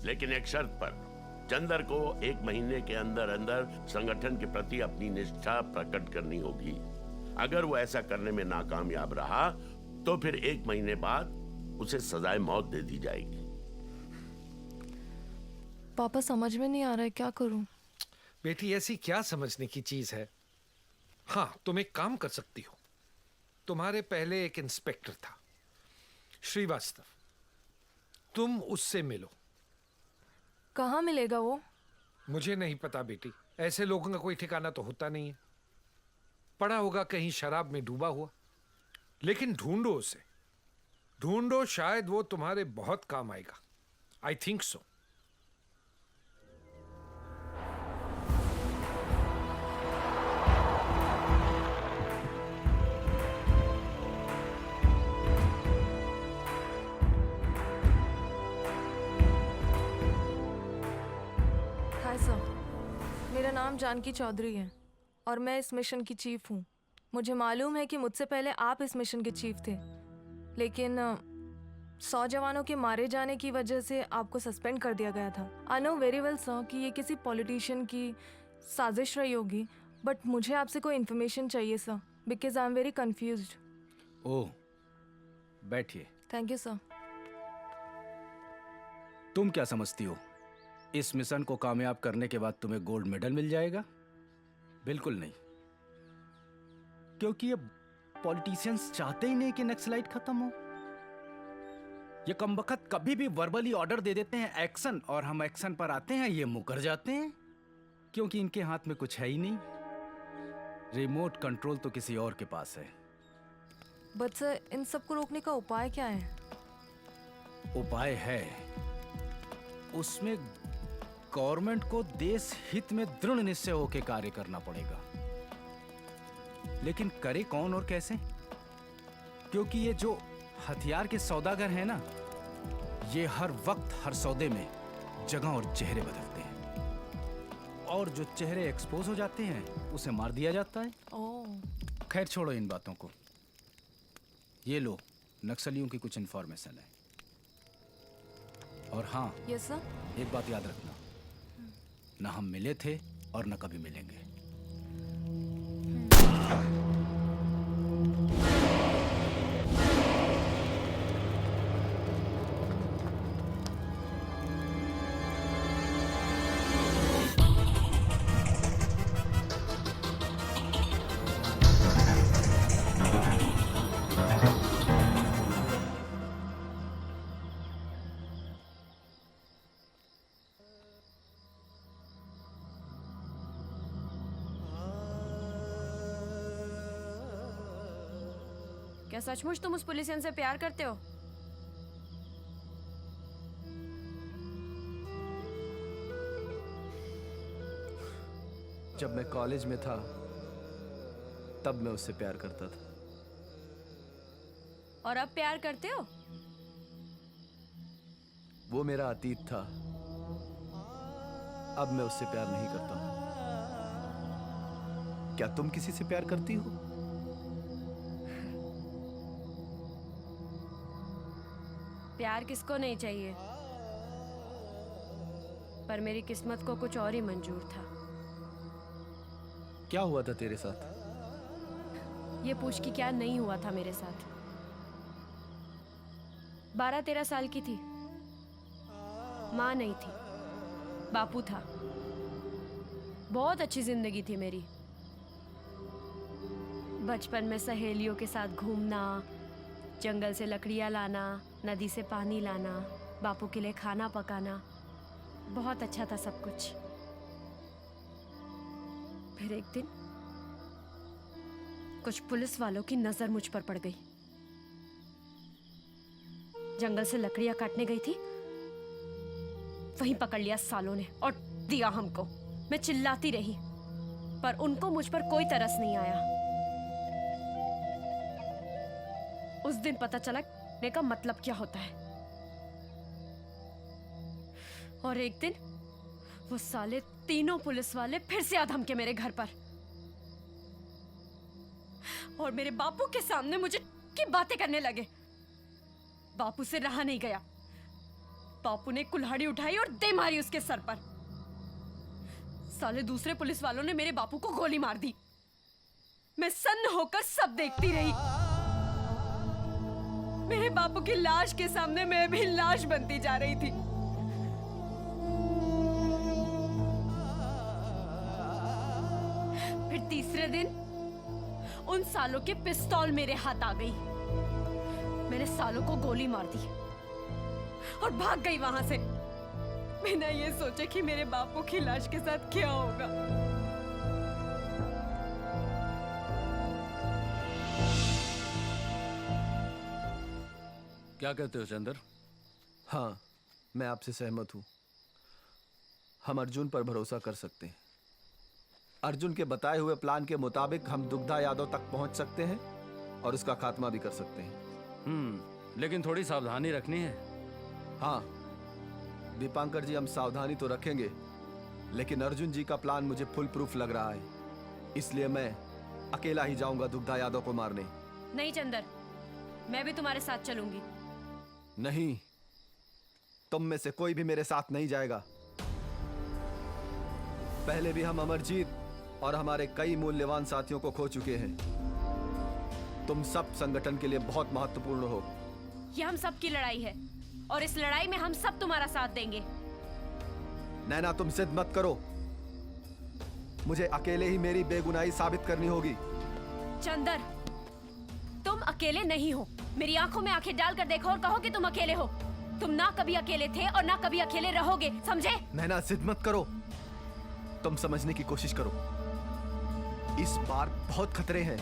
लेकिन एक शर्त पर, चंदर को 1 महीने के अंदर अंदर संगठन के प्रति अपनी निष्ठा प्रकट करनी होगी। अगर वो ऐसा करने में नाकामयाब रहा तो फिर 1 महीने बाद उसे सजाए मौत दे दी जाएगी। पापा, समझ में नहीं आ रहा है, क्या करूं? बेटी, ऐसी क्या समझने की चीज है? हाँ, तुम एक काम कर सकती हो। तुम्हारे पहले एक इंस्पेक्टर था, श्रीवास्तव, तुम उससे मिलो। कहाँ मिलेगा वो? मुझे नहीं पता बेटी, ऐसे लोगों का कोई ठिकाना तो होता नहीं है। पड़ा होगा कहीं शराब में डूबा हुआ। लेकिन ढूंढो उसे, ढूंढो, शायद वो तुम्हारे बहुत काम आएगा। I think so. Hi sir, मेरा नाम जानकी चौधरी है और मैं इस मिशन की चीफ हूँ। मुझे मालूम है कि मुझसे पहले आप इस मिशन के चीफ थे, लेकिन 100 जवानों के मारे जाने की वजह से आपको सस्पेंड कर दिया गया था। I know very well sir कि ये किसी पॉलिटिशियन की साजिश रही होगी, बट मुझे आपसे कोई इन्फॉर्मेशन चाहिए sir, because I am very confused. Oh, बैठिए। Thank you sir. तुम क्या समझती हो इस मिशन को कामयाब करने के बाद तुम्हें गोल्ड मेडल मिल जाएगा? बिल्कुल नहीं, क्योंकि ये पॉलिटिशियंस चाहते ही नहीं कि नक्सलाइट खत्म हो। ये कमबख्त कभी भी वर्बली ऑर्डर दे देते हैं एक्शन, और हम एक्शन पर आते हैं ये मुकर जाते हैं, क्योंकि इनके हाथ में कुछ है ही नहीं। रिमोट कंट्रोल तो किसी और के पास है। बट सर, इन सबको रोकने का उपाय क्या है? उपाय है, उसमें गवर्नमेंट को देश हित में दृढ़ निश्चय होकर कार्य करना पड़ेगा। लेकिन करे कौन और कैसे? क्योंकि ये जो हथियार के सौदागर हैं ना, ये हर वक्त हर सौदे में जगह और चेहरे बदलते हैं, और जो चेहरे एक्सपोज हो जाते हैं उसे मार दिया जाता है। खैर छोड़ो इन बातों को। ये लो, नक्सलियों की कुछ इंफॉर्मेशन है। और हाँ, यस सर। एक बात याद रखना, ना हम मिले थे और न कभी मिलेंगे। क्या सचमुच तुम उस पुलिसियन से प्यार करते हो? जब मैं कॉलेज में था तब मैं उससे प्यार करता था। और अब प्यार करते हो? वो मेरा अतीत था, अब मैं उससे प्यार नहीं करता हूं। क्या तुम किसी से प्यार करती हो? प्यार किसको नहीं चाहिए, पर मेरी किस्मत को कुछ और ही मंजूर था। क्या हुआ था तेरे साथ? ये पूछ कि क्या नहीं हुआ था मेरे साथ। 12-13 साल की थी, माँ नहीं थी, बापू था। बहुत अच्छी जिंदगी थी मेरी। बचपन में सहेलियों के साथ घूमना, जंगल से लकड़ियाँ लाना, नदी से पानी लाना, बापू के लिए खाना पकाना, बहुत अच्छा था सब कुछ। फिर एक दिन कुछ पुलिस वालों की नजर मुझ पर पड़ गई। जंगल से लकड़ियां काटने गई थी, वहीं पकड़ लिया सालों ने और दिया हमको। मैं चिल्लाती रही, पर उनको मुझ पर कोई तरस नहीं आया। उस दिन पता चला ने का मतलब क्या होता है। और एक दिन वो साले तीनों पुलिस वाले फिर से आ धमके मेरे घर पर, और मेरे बापू के सामने मुझे की बातें करने लगे। बापू से रहा नहीं गया। बापू ने कुल्हाड़ी उठाई और दे मारी उसके सर पर। साले दूसरे पुलिस वालों ने मेरे बापू को गोली मार दी। मैं सन्न होकर सब देखती रही। मेरे बापू की लाश के सामने मैं भी लाश बनती जा रही थी। फिर तीसरे दिन उन सालों के पिस्तौल मेरे हाथ आ गई। मैंने सालों को गोली मार दी और भाग गई वहां से, बिना ये सोचे कि मेरे बापू की लाश के साथ क्या होगा। क्या कहते हो चंदर? हाँ, मैं आपसे सहमत हूं। हम अर्जुन पर भरोसा कर सकते हैं। अर्जुन के बताए हुए प्लान के मुताबिक हम दुग्धा यादव तक पहुंच सकते हैं और उसका खात्मा भी कर सकते हैं। लेकिन थोड़ी सावधानी रखनी है। हाँ दीपांकर जी, हम सावधानी तो रखेंगे, लेकिन अर्जुन जी का प्लान मुझे फुल प्रूफ लग रहा है, इसलिए मैं अकेला ही जाऊंगा दुग्धा यादव को मारने। नहीं चंदर, मैं भी तुम्हारे साथ चलूंगी। नहीं, तुम में से कोई भी मेरे साथ नहीं जाएगा। पहले भी हम अमरजीत और हमारे कई मूल्यवान साथियों को खो चुके हैं। तुम सब संगठन के लिए बहुत महत्वपूर्ण हो। ये हम सब की लड़ाई है और इस लड़ाई में हम सब तुम्हारा साथ देंगे। नैना, तुम जिद मत करो। मुझे अकेले ही मेरी बेगुनाही साबित करनी होगी। चंदर, तुम अकेले नहीं हो। मेरी आंखों में आंखें डालकर देखो और कहो कि तुम अकेले हो। तुम ना कभी अकेले थे और ना कभी अकेले रहोगे, समझे? नैना, जिद मत करो। तुम समझने की कोशिश करो। इस बार बहुत खतरे हैं।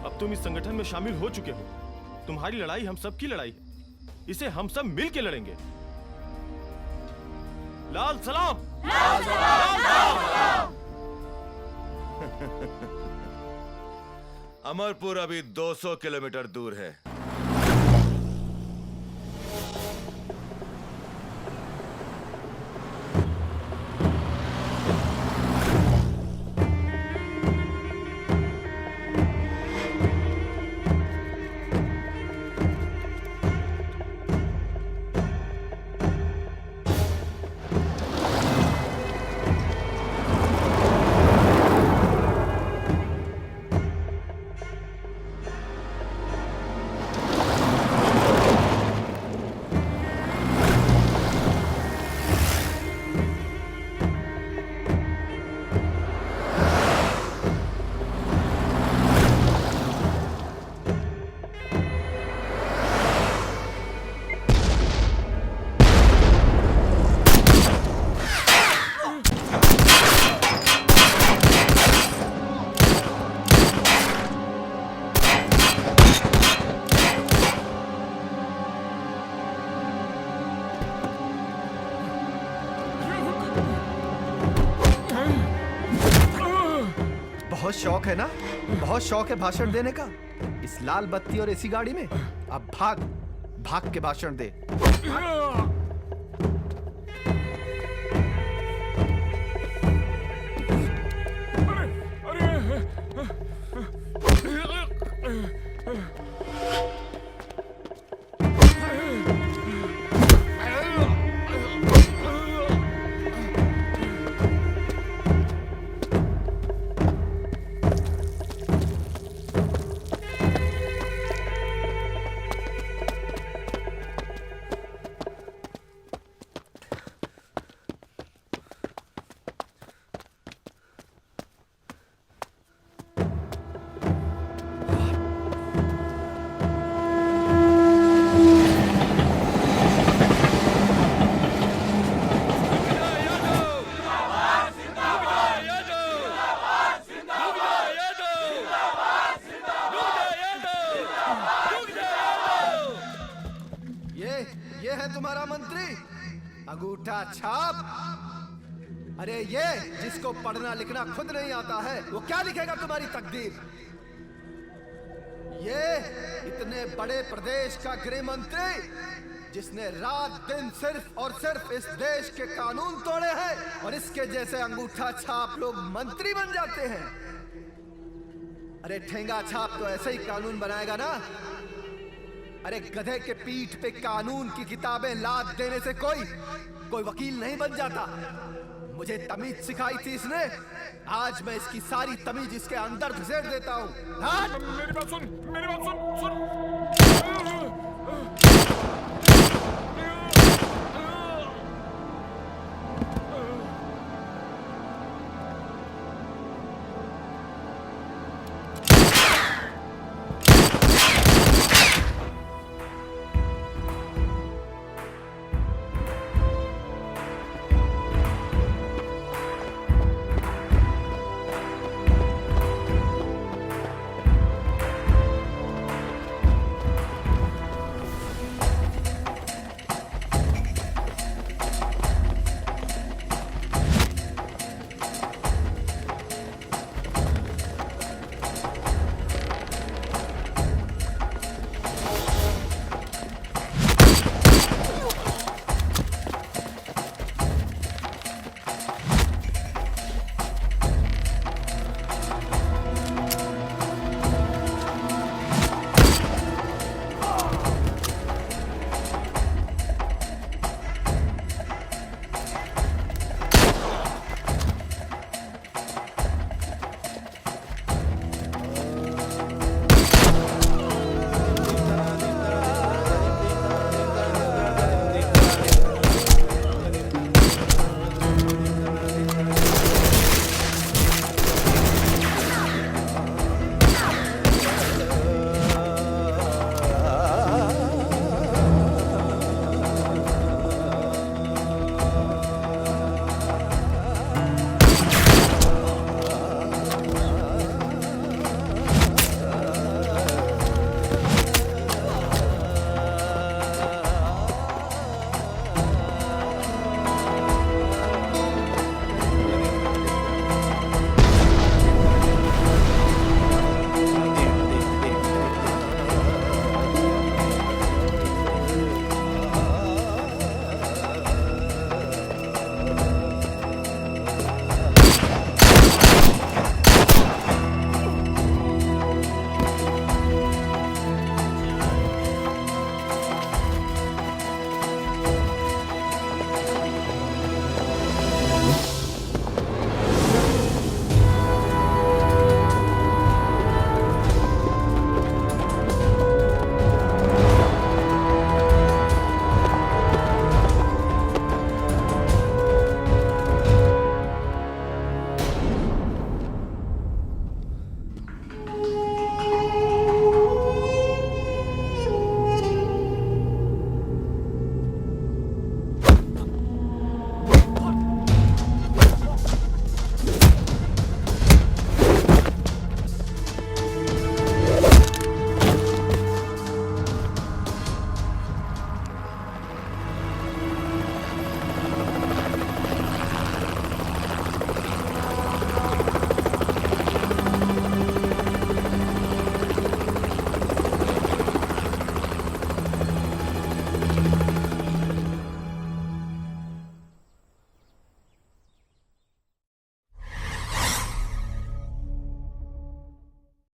अब तुम इस संगठन में शामिल हो चुके हो। तुम्हारी लड़ाई हम सब की लड़ाई है। इसे हम सब मिल के लड़ेंगे। लाल सलाम, लाल सलाम, लाल सलाम। अमरपुर अभी 200 किलोमीटर दूर है। बहुत शौक है ना? बहुत शौक है भाषण देने का। इस लाल बत्ती और एसी गाड़ी में। अब भाग, भाग के भाषण दे। ये है तुम्हारा मंत्री, अंगूठा छाप। अरे ये जिसको पढ़ना लिखना खुद नहीं आता है, वो क्या लिखेगा तुम्हारी तकदीर? ये इतने बड़े प्रदेश का गृह मंत्री जिसने रात दिन सिर्फ और सिर्फ इस देश के कानून तोड़े हैं, और इसके जैसे अंगूठा छाप लोग मंत्री बन जाते हैं। अरे ठेंगा छाप तो ऐसे ही कानून बनाएगा ना। अरे गधे के पीठ पे कानून की किताबें लाद देने से कोई वकील नहीं बन जाता। मुझे तमीज सिखाई थी इसने, आज मैं इसकी सारी तमीज इसके अंदर घुसेड़ देता हूँ। मेरी बात सुन, मेरी बात सुन।